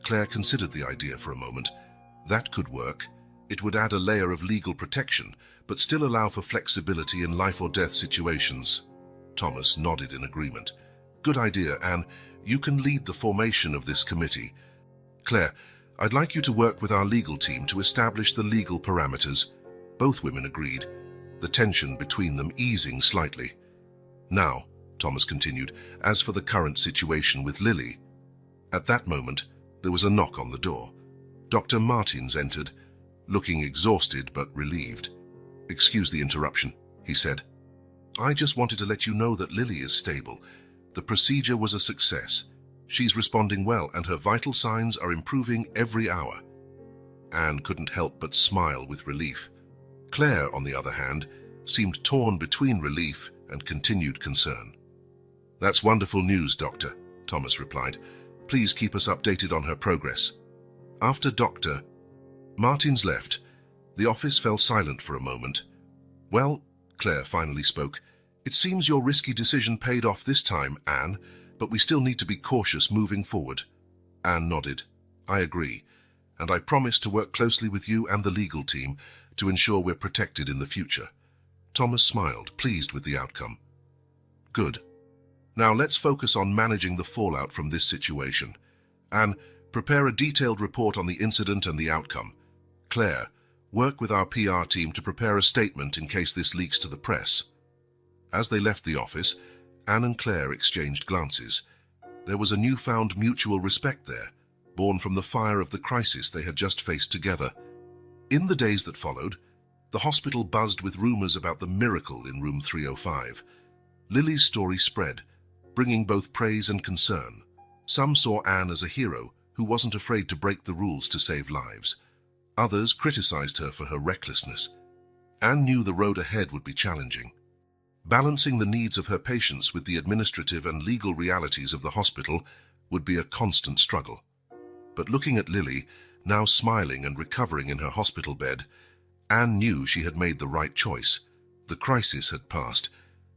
Claire considered the idea for a moment. That could work. It would add a layer of legal protection, but still allow for flexibility in life or death situations. Thomas nodded in agreement. Good idea, Anne. You can lead the formation of this committee. Claire, I'd like you to work with our legal team to establish the legal parameters. Both women agreed, the tension between them easing slightly. Now, Thomas continued, as for the current situation with Lily. At that moment, there was a knock on the door. Dr. Martins entered, looking exhausted but relieved. Excuse the interruption, he said. I just wanted to let you know that Lily is stable. The procedure was a success. She's responding well and her vital signs are improving every hour. Anne couldn't help but smile with relief. Claire, on the other hand, seemed torn between relief and continued concern. "That's wonderful news, Doctor," Thomas replied. "Please keep us updated on her progress." After Dr. Martins left, the office fell silent for a moment. "Well," Claire finally spoke, "it seems your risky decision paid off this time, Anne, but we still need to be cautious moving forward." Anne nodded. "I agree, and I promise to work closely with you and the legal team to ensure we're protected in the future." Thomas smiled, pleased with the outcome. "Good. Now let's focus on managing the fallout from this situation. Anne, prepare a detailed report on the incident and the outcome. Claire, work with our PR team to prepare a statement in case this leaks to the press." As they left the office, Anne and Claire exchanged glances. There was a newfound mutual respect there, born from the fire of the crisis they had just faced together. In the days that followed, the hospital buzzed with rumors about the miracle in room 305. Lily's story spread, bringing both praise and concern. Some saw Anne as a hero who wasn't afraid to break the rules to save lives. Others criticized her for her recklessness. Anne knew the road ahead would be challenging. Balancing the needs of her patients with the administrative and legal realities of the hospital would be a constant struggle. But looking at Lily, now smiling and recovering in her hospital bed, Anne knew she had made the right choice. The crisis had passed,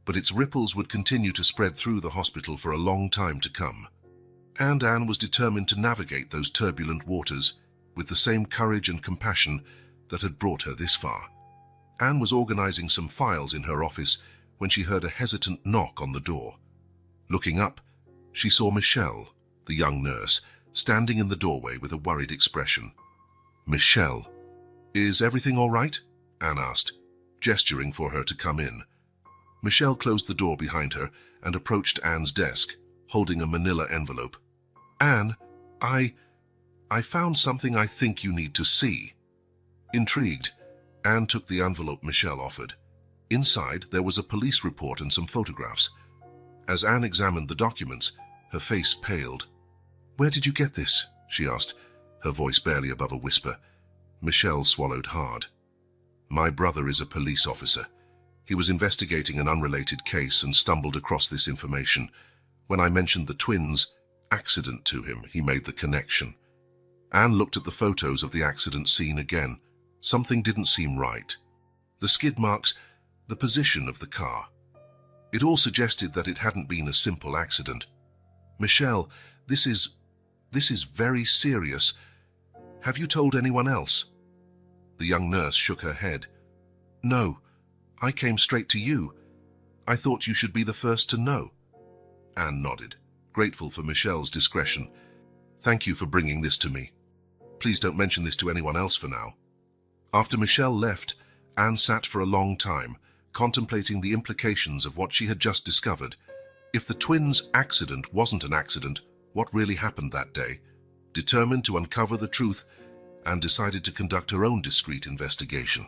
but its ripples would continue to spread through the hospital for a long time to come. And Anne was determined to navigate those turbulent waters with the same courage and compassion that had brought her this far. Anne was organizing some files in her office when she heard a hesitant knock on the door. Looking up, she saw Michelle, the young nurse, standing in the doorway with a worried expression. "Michelle, is everything all right?" Anne asked, gesturing for her to come in. Michelle closed the door behind her and approached Anne's desk, holding a manila envelope. "Anne, I found something I think you need to see." Intrigued, Anne took the envelope Michelle offered. Inside, there was a police report and some photographs. As Anne examined the documents, her face paled. "Where did you get this?" she asked, her voice barely above a whisper. Michelle swallowed hard. "My brother is a police officer. He was investigating an unrelated case and stumbled across this information. When I mentioned the twins' accident to him, he made the connection." Anne looked at the photos of the accident scene again. Something didn't seem right. The skid marks, the position of the car. It all suggested that it hadn't been a simple accident. "Michelle, this is very serious. Have you told anyone else?" The young nurse shook her head. "No, I came straight to you. I thought you should be the first to know." Anne nodded, grateful for Michelle's discretion. "Thank you for bringing this to me. Please don't mention this to anyone else for now." After Michelle left, Anne sat for a long time, contemplating the implications of what she had just discovered. If the twins' accident wasn't an accident, what really happened that day? Determined to uncover the truth, Anne decided to conduct her own discreet investigation.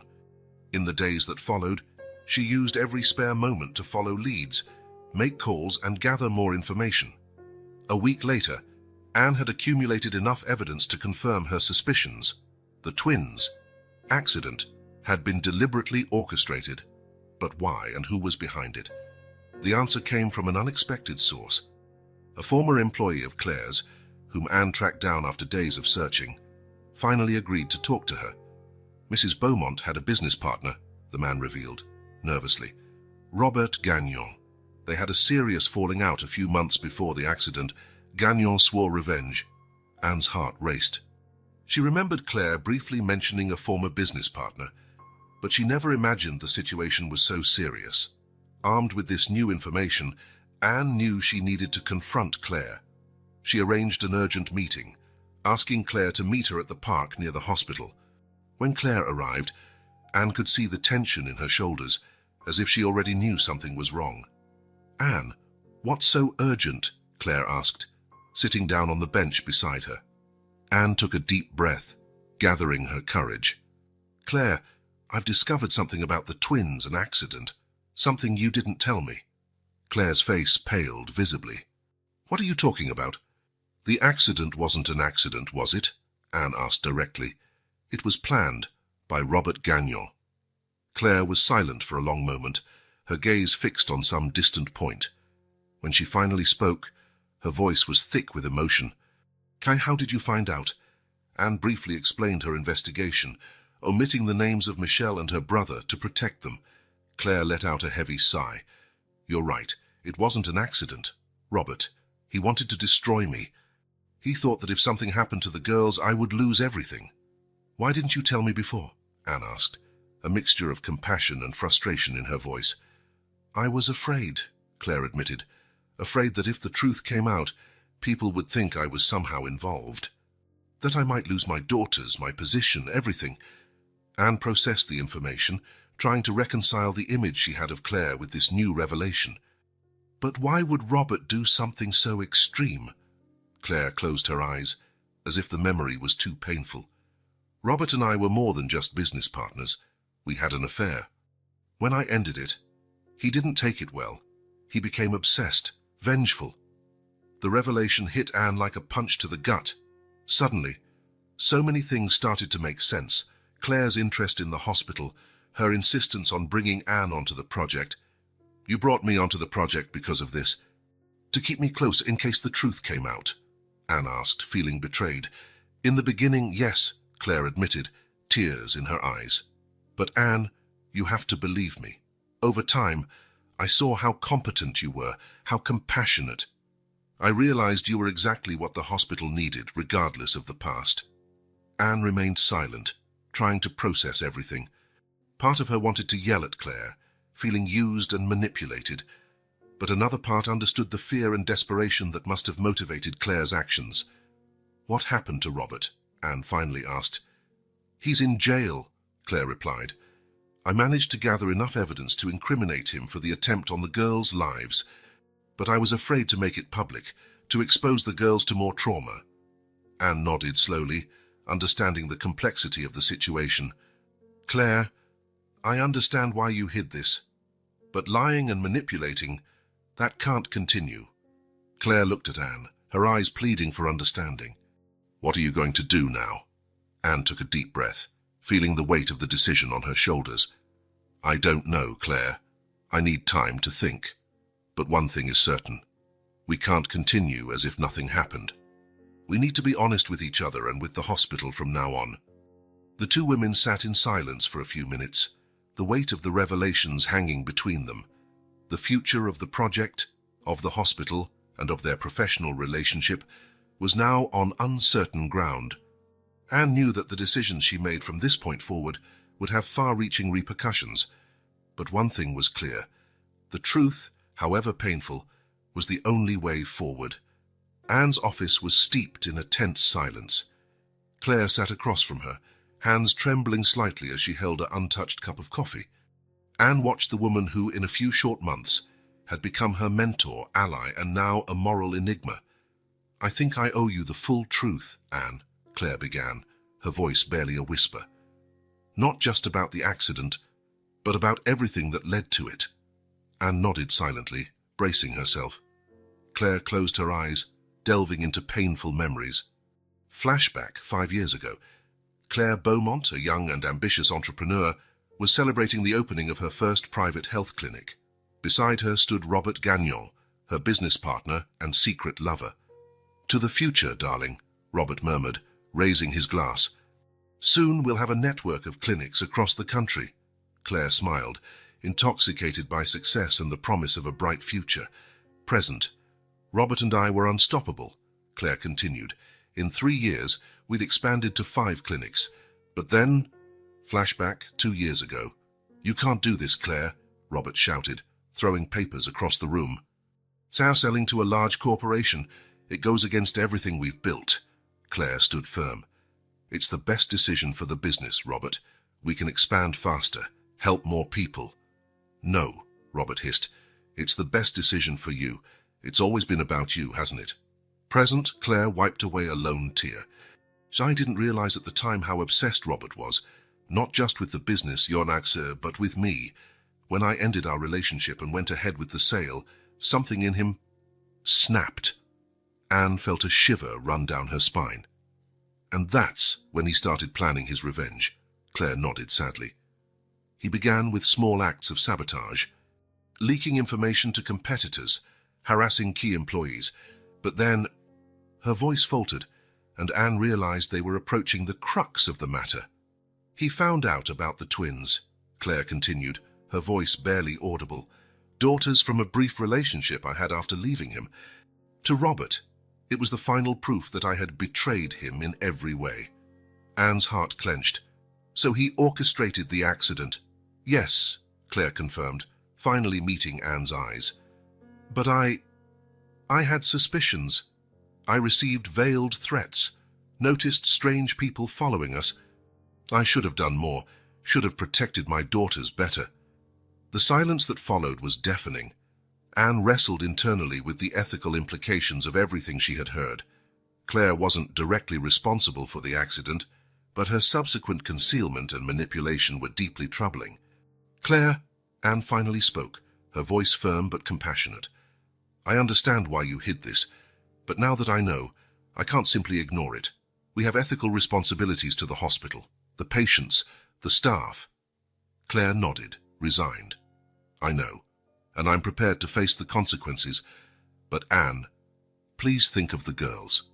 In the days that followed, she used every spare moment to follow leads, make calls, and gather more information. A week later, Anne had accumulated enough evidence to confirm her suspicions. The twins' accident had been deliberately orchestrated. But why and who was behind it? The answer came from an unexpected source. A former employee of Claire's, whom Anne tracked down after days of searching, finally agreed to talk to her. Mrs. Beaumont had a business partner, the man revealed, nervously. Robert Gagnon. They had a serious falling out a few months before the accident. Gagnon swore revenge. Anne's heart raced. She remembered Claire briefly mentioning a former business partner, but she never imagined the situation was so serious. Armed with this new information, Anne knew she needed to confront Claire. She arranged an urgent meeting, asking Claire to meet her at the park near the hospital. When Claire arrived, Anne could see the tension in her shoulders, as if she already knew something was wrong. "Anne, what's so urgent?" Claire asked, sitting down on the bench beside her. Anne took a deep breath, gathering her courage. "Claire, I've discovered something about the twins' an accident. Something you didn't tell me." Claire's face paled visibly. "What are you talking about?" "The accident wasn't an accident, was it?" Anne asked directly. "It was planned by Robert Gagnon." Claire was silent for a long moment, her gaze fixed on some distant point. When she finally spoke, her voice was thick with emotion. "Kai, how did you find out?" Anne briefly explained her investigation, omitting the names of Michelle and her brother to protect them. Claire let out a heavy sigh. "You're right. It wasn't an accident. Robert, he wanted to destroy me. He thought that if something happened to the girls, I would lose everything." "Why didn't you tell me before?" Anne asked, a mixture of compassion and frustration in her voice. "I was afraid," Claire admitted. "Afraid that if the truth came out, people would think I was somehow involved. That I might lose my daughters, my position, everything." Anne processed the information, trying to reconcile the image she had of Claire with this new revelation. "But why would Robert do something so extreme?" Claire closed her eyes, as if the memory was too painful. "Robert and I were more than just business partners. We had an affair. When I ended it, he didn't take it well. He became obsessed, vengeful." The revelation hit Anne like a punch to the gut. Suddenly, so many things started to make sense. Claire's interest in the hospital, her insistence on bringing Anne onto the project. "You brought me onto the project because of this. To keep me close in case the truth came out?" Anne asked, feeling betrayed. "In the beginning, yes," Claire admitted, tears in her eyes. "But Anne, you have to believe me. Over time, I saw how competent you were, how compassionate. I realized you were exactly what the hospital needed, regardless of the past." Anne remained silent, trying to process everything. Part of her wanted to yell at Claire, feeling used and manipulated, but another part understood the fear and desperation that must have motivated Claire's actions. "What happened to Robert?" Anne finally asked. "He's in jail," Claire replied. "I managed to gather enough evidence to incriminate him for the attempt on the girls' lives, but I was afraid to make it public, to expose the girls to more trauma." Anne nodded slowly, understanding the complexity of the situation. "Claire, I understand why you hid this, but lying and manipulating, that can't continue." Claire looked at Anne, her eyes pleading for understanding. "What are you going to do now?" Anne took a deep breath, feeling the weight of the decision on her shoulders. "I don't know, Claire. I need time to think. But one thing is certain. We can't continue as if nothing happened. We need to be honest with each other and with the hospital from now on." The two women sat in silence for a few minutes, the weight of the revelations hanging between them. The future of the project, of the hospital, and of their professional relationship was now on uncertain ground. Anne knew that the decisions she made from this point forward would have far-reaching repercussions, but one thing was clear. The truth, however painful, was the only way forward. Anne's office was steeped in a tense silence. Claire sat across from her, hands trembling slightly as she held an untouched cup of coffee. Anne watched the woman who, in a few short months, had become her mentor, ally, and now a moral enigma. "I think I owe you the full truth, Anne," Claire began, her voice barely a whisper. "Not just about the accident, but about everything that led to it." Anne nodded silently, bracing herself. Claire closed her eyes, delving into painful memories. Flashback 5 years ago. Claire Beaumont, a young and ambitious entrepreneur, was celebrating the opening of her first private health clinic. Beside her stood Robert Gagnon, her business partner and secret lover. "To the future, darling," Robert murmured, raising his glass. "Soon we'll have a network of clinics across the country." Claire smiled, intoxicated by success and the promise of a bright future. Present. "Robert and I were unstoppable," Claire continued. "In 3 years, we'd expanded to 5 clinics. But then..." Flashback 2 years ago. "You can't do this, Claire," Robert shouted, throwing papers across the room. "Sow selling to a large corporation. It goes against everything we've built." Claire stood firm. "It's the best decision for the business, Robert. We can expand faster, help more people." "No," Robert hissed. "It's the best decision for you. It's always been about you, hasn't it?" Present, Claire wiped away a lone tear. I didn't realize at the time how obsessed Robert was, not just with the business, Yonax, but with me. When I ended our relationship and went ahead with the sale, something in him snapped. Anne felt a shiver run down her spine. "And that's when he started planning his revenge," Claire nodded sadly. He began with small acts of sabotage, leaking information to competitors, harassing key employees. But then, her voice faltered, and Anne realized they were approaching the crux of the matter. He found out about the twins, Claire continued, her voice barely audible. Daughters from a brief relationship I had after leaving him. To Robert, it was the final proof that I had betrayed him in every way. Anne's heart clenched. So he orchestrated the accident. Yes, Claire confirmed, finally meeting Anne's eyes. But I had suspicions. I received veiled threats, noticed strange people following us. I should have done more, should have protected my daughters better. The silence that followed was deafening. Anne wrestled internally with the ethical implications of everything she had heard. Claire wasn't directly responsible for the accident, but her subsequent concealment and manipulation were deeply troubling. Claire, Anne finally spoke, her voice firm but compassionate. I understand why you hid this, but now that I know, I can't simply ignore it. We have ethical responsibilities to the hospital, the patients, the staff. Claire nodded, resigned. I know, and I'm prepared to face the consequences. But Anne, please think of the girls.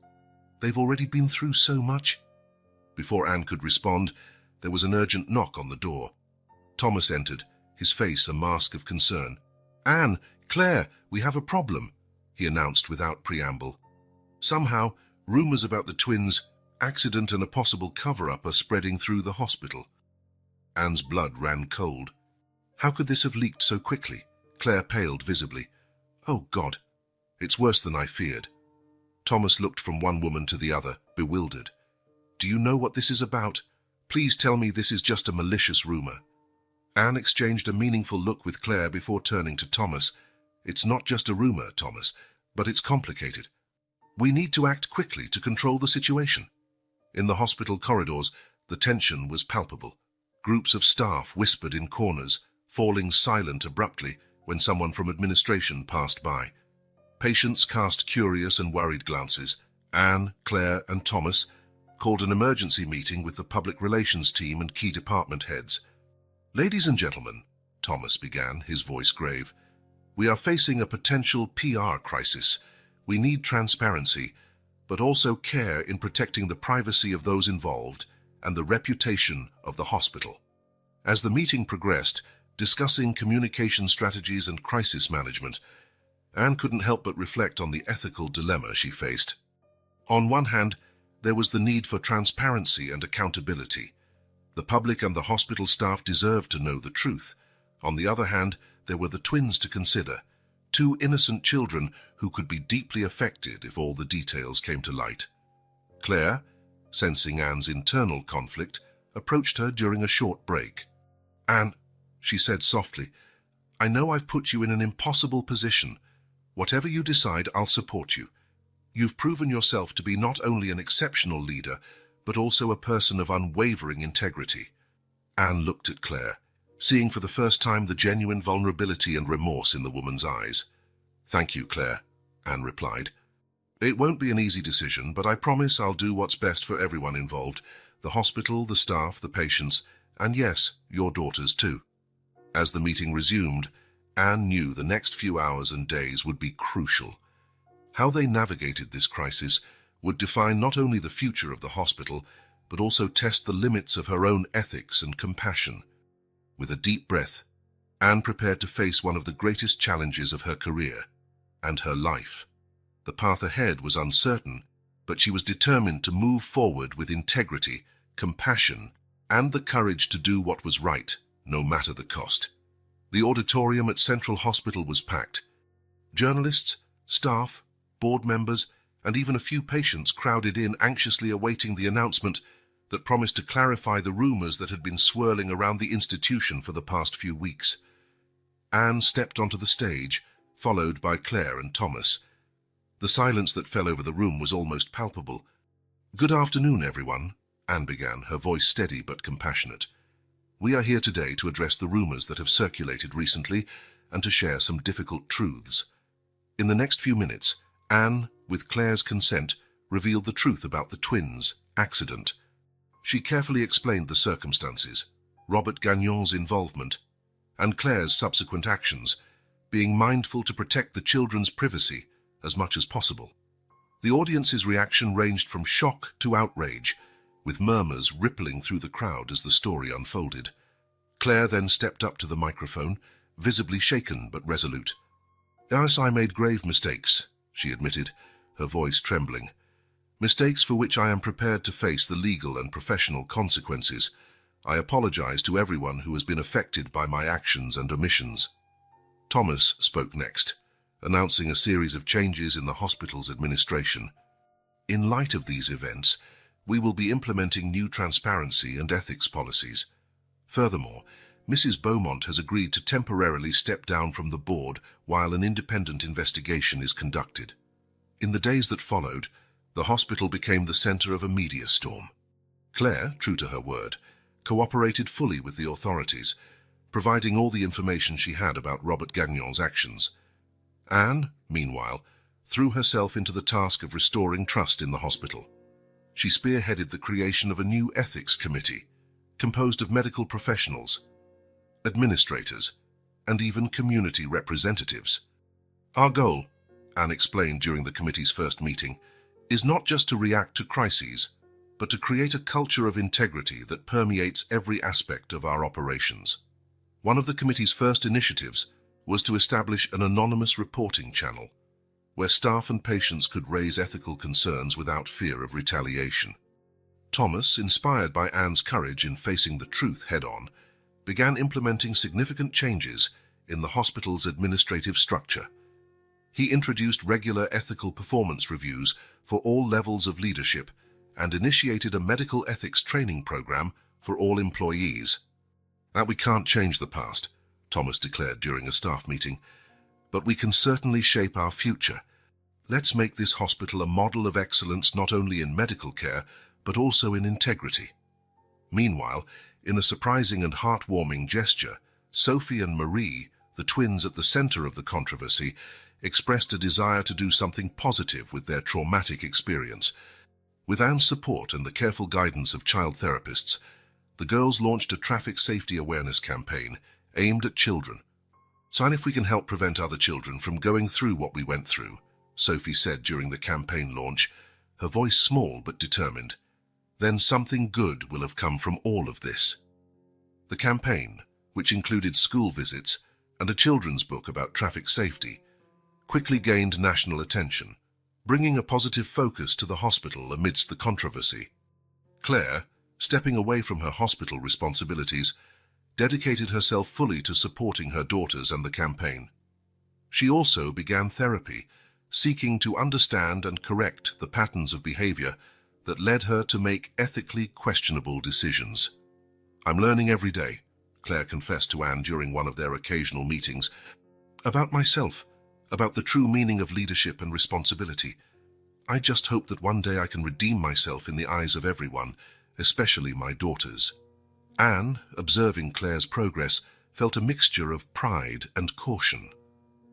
They've already been through so much. Before Anne could respond, there was an urgent knock on the door. Thomas entered, his face a mask of concern. Anne, Claire, we have a problem, he announced without preamble. Somehow, rumors about the twins' accident and a possible cover-up are spreading through the hospital. Anne's blood ran cold. How could this have leaked so quickly? Claire paled visibly. Oh, God, it's worse than I feared. Thomas looked from one woman to the other, bewildered. Do you know what this is about? Please tell me this is just a malicious rumor. Anne exchanged a meaningful look with Claire before turning to Thomas. It's not just a rumor, Thomas, but it's complicated. We need to act quickly to control the situation. In the hospital corridors, the tension was palpable. Groups of staff whispered in corners, falling silent abruptly when someone from administration passed by. Patients cast curious and worried glances. Anne, Claire, and Thomas called an emergency meeting with the public relations team and key department heads. Ladies and gentlemen, Thomas began, his voice grave, we are facing a potential PR crisis. We need transparency, but also care in protecting the privacy of those involved and the reputation of the hospital. As the meeting progressed, discussing communication strategies and crisis management, Anne couldn't help but reflect on the ethical dilemma she faced. On one hand, there was the need for transparency and accountability. The public and the hospital staff deserved to know the truth. On the other hand, there were the twins to consider, two innocent children who could be deeply affected if all the details came to light. Claire, sensing Anne's internal conflict, approached her during a short break. Anne, she said softly, I know I've put you in an impossible position. Whatever you decide, I'll support you. You've proven yourself to be not only an exceptional leader, but also a person of unwavering integrity. Anne looked at Claire, seeing for the first time the genuine vulnerability and remorse in the woman's eyes. Thank you, Claire, Anne replied. It won't be an easy decision, but I promise I'll do what's best for everyone involved, the hospital, the staff, the patients, and yes, your daughters too. As the meeting resumed, Anne knew the next few hours and days would be crucial. How they navigated this crisis would define not only the future of the hospital, but also test the limits of her own ethics and compassion. With a deep breath, Anne prepared to face one of the greatest challenges of her career and her life. The path ahead was uncertain, but she was determined to move forward with integrity, compassion, and the courage to do what was right, no matter the cost. The auditorium at Central Hospital was packed. Journalists, staff, board members, and even a few patients crowded in, anxiously awaiting the announcement that promised to clarify the rumors that had been swirling around the institution for the past few weeks. Anne stepped onto the stage, followed by Claire and Thomas. The silence that fell over the room was almost palpable. Good afternoon, everyone, Anne began, her voice steady but compassionate. We are here today to address the rumors that have circulated recently and to share some difficult truths. In the next few minutes, Anne, with Claire's consent, revealed the truth about the twins' accident. She carefully explained the circumstances, Robert Gagnon's involvement, and Claire's subsequent actions, being mindful to protect the children's privacy as much as possible. The audience's reaction ranged from shock to outrage, with murmurs rippling through the crowd as the story unfolded. Claire then stepped up to the microphone, visibly shaken but resolute. "Yes, I made grave mistakes," she admitted, her voice trembling. "Mistakes for which I am prepared to face the legal and professional consequences. I apologize to everyone who has been affected by my actions and omissions." Thomas spoke next, announcing a series of changes in the hospital's administration. "In light of these events, we will be implementing new transparency and ethics policies. Furthermore, Mrs. Beaumont has agreed to temporarily step down from the board while an independent investigation is conducted." In the days that followed, the hospital became the center of a media storm. Claire, true to her word, cooperated fully with the authorities, providing all the information she had about Robert Gagnon's actions. Anne, meanwhile, threw herself into the task of restoring trust in the hospital. She spearheaded the creation of a new ethics committee, composed of medical professionals, administrators, and even community representatives. "Our goal," Anne explained during the committee's first meeting, "is not just to react to crises, but to create a culture of integrity that permeates every aspect of our operations." One of the committee's first initiatives was to establish an anonymous reporting channel, where staff and patients could raise ethical concerns without fear of retaliation. Thomas, inspired by Anne's courage in facing the truth head-on, began implementing significant changes in the hospital's administrative structure. He introduced regular ethical performance reviews for all levels of leadership and initiated a medical ethics training program for all employees. "That we can't change the past," Thomas declared during a staff meeting, "but we can certainly shape our future. Let's make this hospital a model of excellence not only in medical care, but also in integrity." Meanwhile, in a surprising and heartwarming gesture, Sophie and Marie, the twins at the center of the controversy, expressed a desire to do something positive with their traumatic experience. With Anne's support and the careful guidance of child therapists, the girls launched a traffic safety awareness campaign aimed at children. "Sign if we can help prevent other children from going through what we went through," Sophie said during the campaign launch, her voice small but determined. "Then something good will have come from all of this." The campaign, which included school visits and a children's book about traffic safety, quickly gained national attention, bringing a positive focus to the hospital amidst the controversy. Claire, stepping away from her hospital responsibilities, dedicated herself fully to supporting her daughters and the campaign. She also began therapy, seeking to understand and correct the patterns of behavior that led her to make ethically questionable decisions. "I'm learning every day," Claire confessed to Anne during one of their occasional meetings, "about myself, about the true meaning of leadership and responsibility. I just hope that one day I can redeem myself in the eyes of everyone, especially my daughters." Anne, observing Claire's progress, felt a mixture of pride and caution.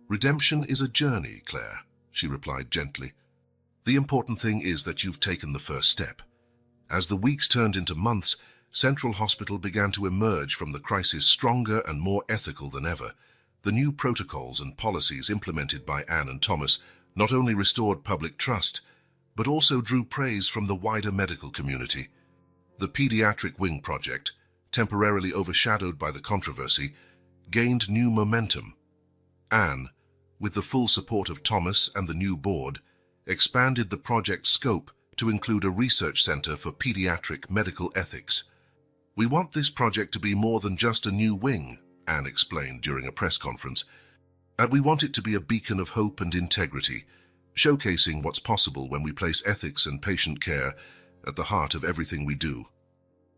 "Redemption is a journey, Claire," she replied gently. "The important thing is that you've taken the first step." As the weeks turned into months, Central Hospital began to emerge from the crisis stronger and more ethical than ever. The new protocols and policies implemented by Anne and Thomas not only restored public trust, but also drew praise from the wider medical community. The Pediatric Wing Project, temporarily overshadowed by the controversy, gained new momentum. Anne, with the full support of Thomas and the new board, expanded the project's scope to include a research center for pediatric medical ethics. "We want this project to be more than just a new wing," Anne explained during a press conference, "and we want it to be a beacon of hope and integrity, showcasing what's possible when we place ethics and patient care at the heart of everything we do."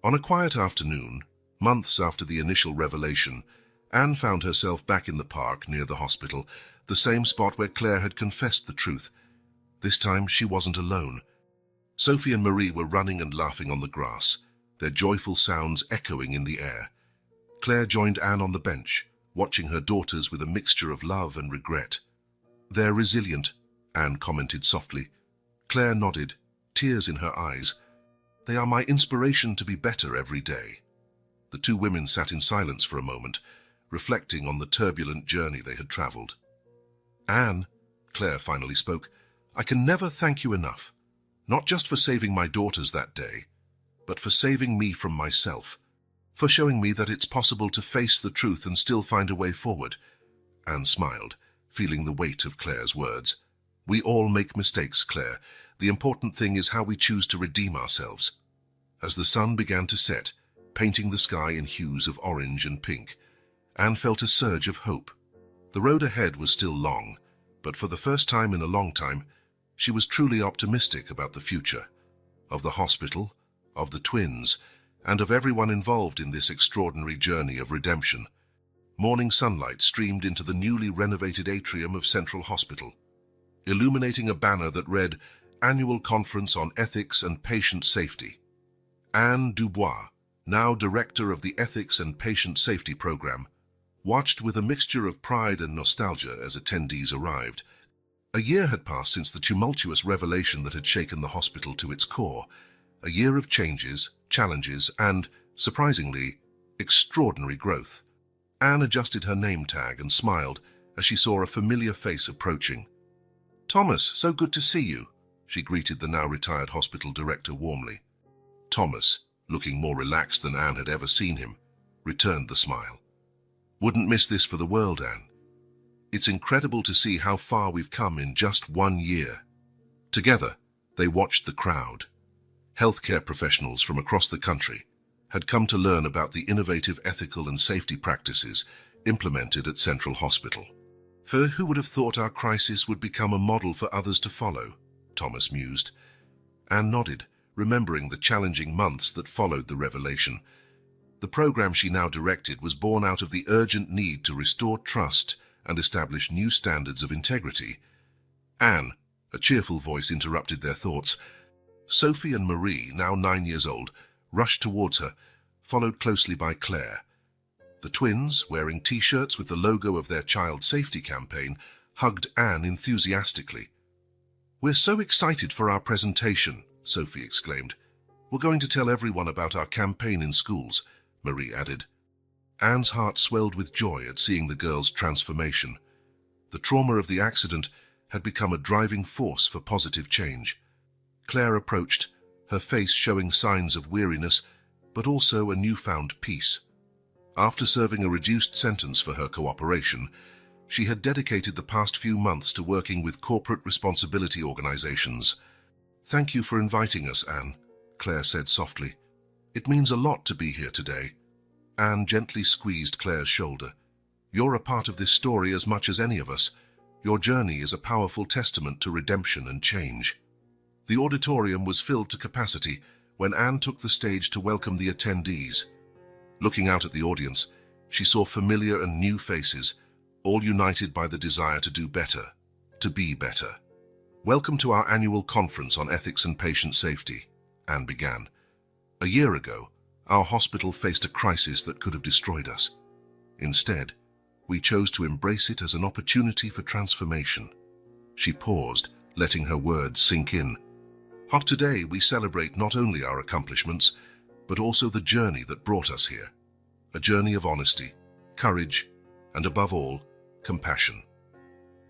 On a quiet afternoon, months after the initial revelation, Anne found herself back in the park near the hospital, the same spot where Claire had confessed the truth. This time she wasn't alone. Sophie and Marie were running and laughing on the grass, their joyful sounds echoing in the air. Claire joined Anne on the bench, watching her daughters with a mixture of love and regret. "They're resilient," Anne commented softly. Claire nodded, tears in her eyes. "They are my inspiration to be better every day." The two women sat in silence for a moment, reflecting on the turbulent journey they had traveled. "Anne," Claire finally spoke, "I can never thank you enough. Not just for saving my daughters that day, but for saving me from myself. For showing me that it's possible to face the truth and still find a way forward." Anne smiled, feeling the weight of Claire's words. "We all make mistakes, Claire. The important thing is how we choose to redeem ourselves." As the sun began to set, painting the sky in hues of orange and pink, Anne felt a surge of hope. The road ahead was still long, but for the first time in a long time, she was truly optimistic about the future, of the hospital, of the twins, and of everyone involved in this extraordinary journey of redemption. Morning sunlight streamed into the newly renovated atrium of Central Hospital, illuminating a banner that read, "Annual Conference on Ethics and Patient Safety." Anne Dubois, now director of the Ethics and Patient Safety Program, watched with a mixture of pride and nostalgia as attendees arrived. A year had passed since the tumultuous revelation that had shaken the hospital to its core. A year of changes, challenges, and, surprisingly, extraordinary growth. Anne adjusted her name tag and smiled as she saw a familiar face approaching. "Thomas, so good to see you," she greeted the now retired hospital director warmly. Thomas, looking more relaxed than Anne had ever seen him, returned the smile. "Wouldn't miss this for the world, Anne. It's incredible to see how far we've come in just 1 year." Together, they watched the crowd. Healthcare professionals from across the country had come to learn about the innovative ethical and safety practices implemented at Central Hospital. "For who would have thought our crisis would become a model for others to follow?" Thomas mused. Anne nodded, remembering the challenging months that followed the revelation. The program she now directed was born out of the urgent need to restore trust and establish new standards of integrity. "Anne," a cheerful voice interrupted their thoughts. Sophie and Marie, now 9 years old, rushed towards her, followed closely by Claire. The twins, wearing T-shirts with the logo of their child safety campaign, hugged Anne enthusiastically. "We're so excited for our presentation," Sophie exclaimed. "We're going to tell everyone about our campaign in schools," Marie added. Anne's heart swelled with joy at seeing the girls' transformation. The trauma of the accident had become a driving force for positive change. Claire approached, her face showing signs of weariness, but also a newfound peace. After serving a reduced sentence for her cooperation, she had dedicated the past few months to working with corporate responsibility organizations. "Thank you for inviting us, Anne," Claire said softly. "It means a lot to be here today." Anne gently squeezed Claire's shoulder. "You're a part of this story as much as any of us. Your journey is a powerful testament to redemption and change." The auditorium was filled to capacity when Anne took the stage to welcome the attendees. Looking out at the audience, she saw familiar and new faces, all united by the desire to do better, to be better. "Welcome to our annual conference on ethics and patient safety," Anne began. "A year ago, our hospital faced a crisis that could have destroyed us. Instead, we chose to embrace it as an opportunity for transformation." She paused, letting her words sink in. "Today, we celebrate not only our accomplishments, but also the journey that brought us here. A journey of honesty, courage, and above all, compassion."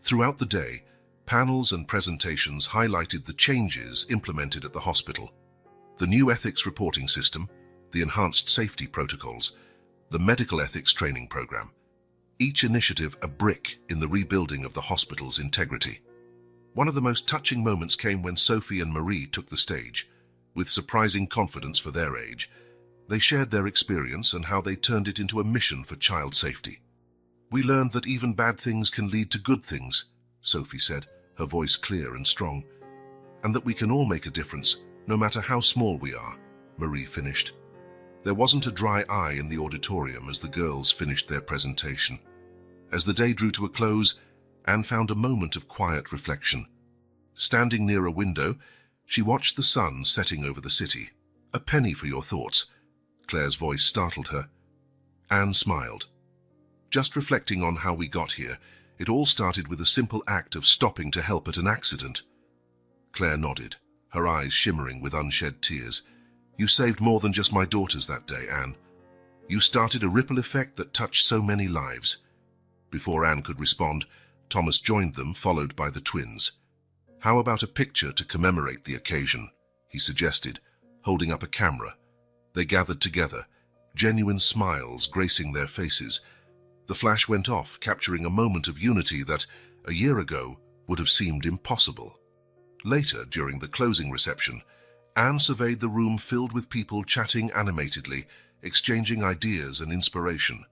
Throughout the day, panels and presentations highlighted the changes implemented at the hospital. The new ethics reporting system, the enhanced safety protocols, the medical ethics training program, each initiative a brick in the rebuilding of the hospital's integrity. One of the most touching moments came when Sophie and Marie took the stage. With surprising confidence for their age, they shared their experience and how they turned it into a mission for child safety. "We learned that even bad things can lead to good things," Sophie said, her voice clear and strong. "And that we can all make a difference, no matter how small we are," Marie finished. There wasn't a dry eye in the auditorium as the girls finished their presentation. As the day drew to a close, Anne found a moment of quiet reflection. Standing near a window, she watched the sun setting over the city. "A penny for your thoughts," Claire's voice startled her. Anne smiled. "Just reflecting on how we got here, it all started with a simple act of stopping to help at an accident." Claire nodded, her eyes shimmering with unshed tears. "You saved more than just my daughters that day, Anne. You started a ripple effect that touched so many lives." Before Anne could respond, Thomas joined them, followed by the twins. "How about a picture to commemorate the occasion?" he suggested, holding up a camera. They gathered together, genuine smiles gracing their faces. The flash went off, capturing a moment of unity that, a year ago, would have seemed impossible. Later, during the closing reception, Anne surveyed the room filled with people chatting animatedly, exchanging ideas and inspiration.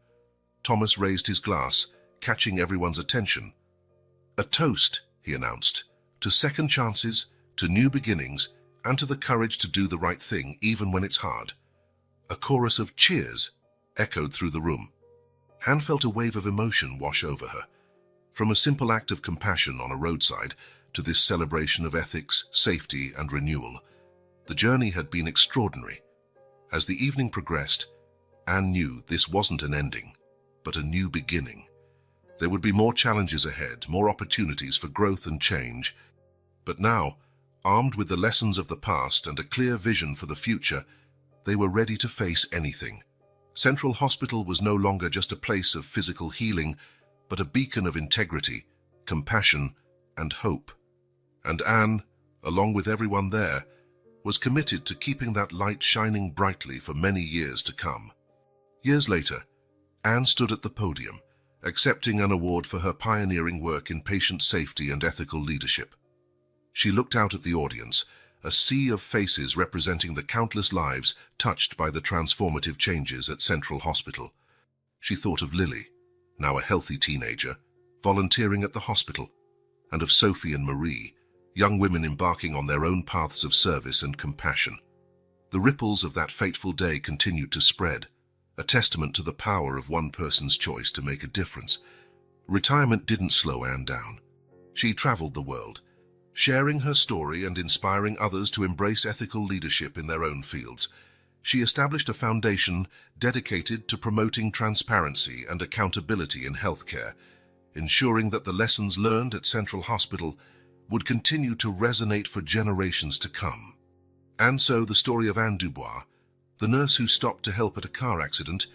Thomas raised his glass, catching everyone's attention. "A toast," he announced, "to second chances, to new beginnings, and to the courage to do the right thing even when it's hard." A chorus of cheers echoed through the room. Anne felt a wave of emotion wash over her. From a simple act of compassion on a roadside to this celebration of ethics, safety, and renewal, the journey had been extraordinary. As the evening progressed, Anne knew this wasn't an ending, but a new beginning. There would be more challenges ahead, more opportunities for growth and change. But now, armed with the lessons of the past and a clear vision for the future, they were ready to face anything. Central Hospital was no longer just a place of physical healing, but a beacon of integrity, compassion, and hope. And Anne, along with everyone there, was committed to keeping that light shining brightly for many years to come. Years later, Anne stood at the podium, accepting an award for her pioneering work in patient safety and ethical leadership. She looked out at the audience, a sea of faces representing the countless lives touched by the transformative changes at Central Hospital. She thought of Lily, now a healthy teenager, volunteering at the hospital, and of Sophie and Marie, young women embarking on their own paths of service and compassion. The ripples of that fateful day continued to spread, a testament to the power of one person's choice to make a difference. Retirement didn't slow Anne down. She traveled the world, sharing her story and inspiring others to embrace ethical leadership in their own fields. She established a foundation dedicated to promoting transparency and accountability in healthcare, ensuring that the lessons learned at Central Hospital would continue to resonate for generations to come. And so the story of Anne Dubois, the nurse who stopped to help at a car accident,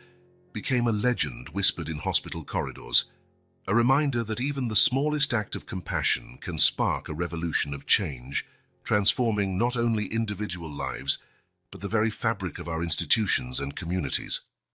became a legend whispered in hospital corridors, a reminder that even the smallest act of compassion can spark a revolution of change, transforming not only individual lives, but the very fabric of our institutions and communities.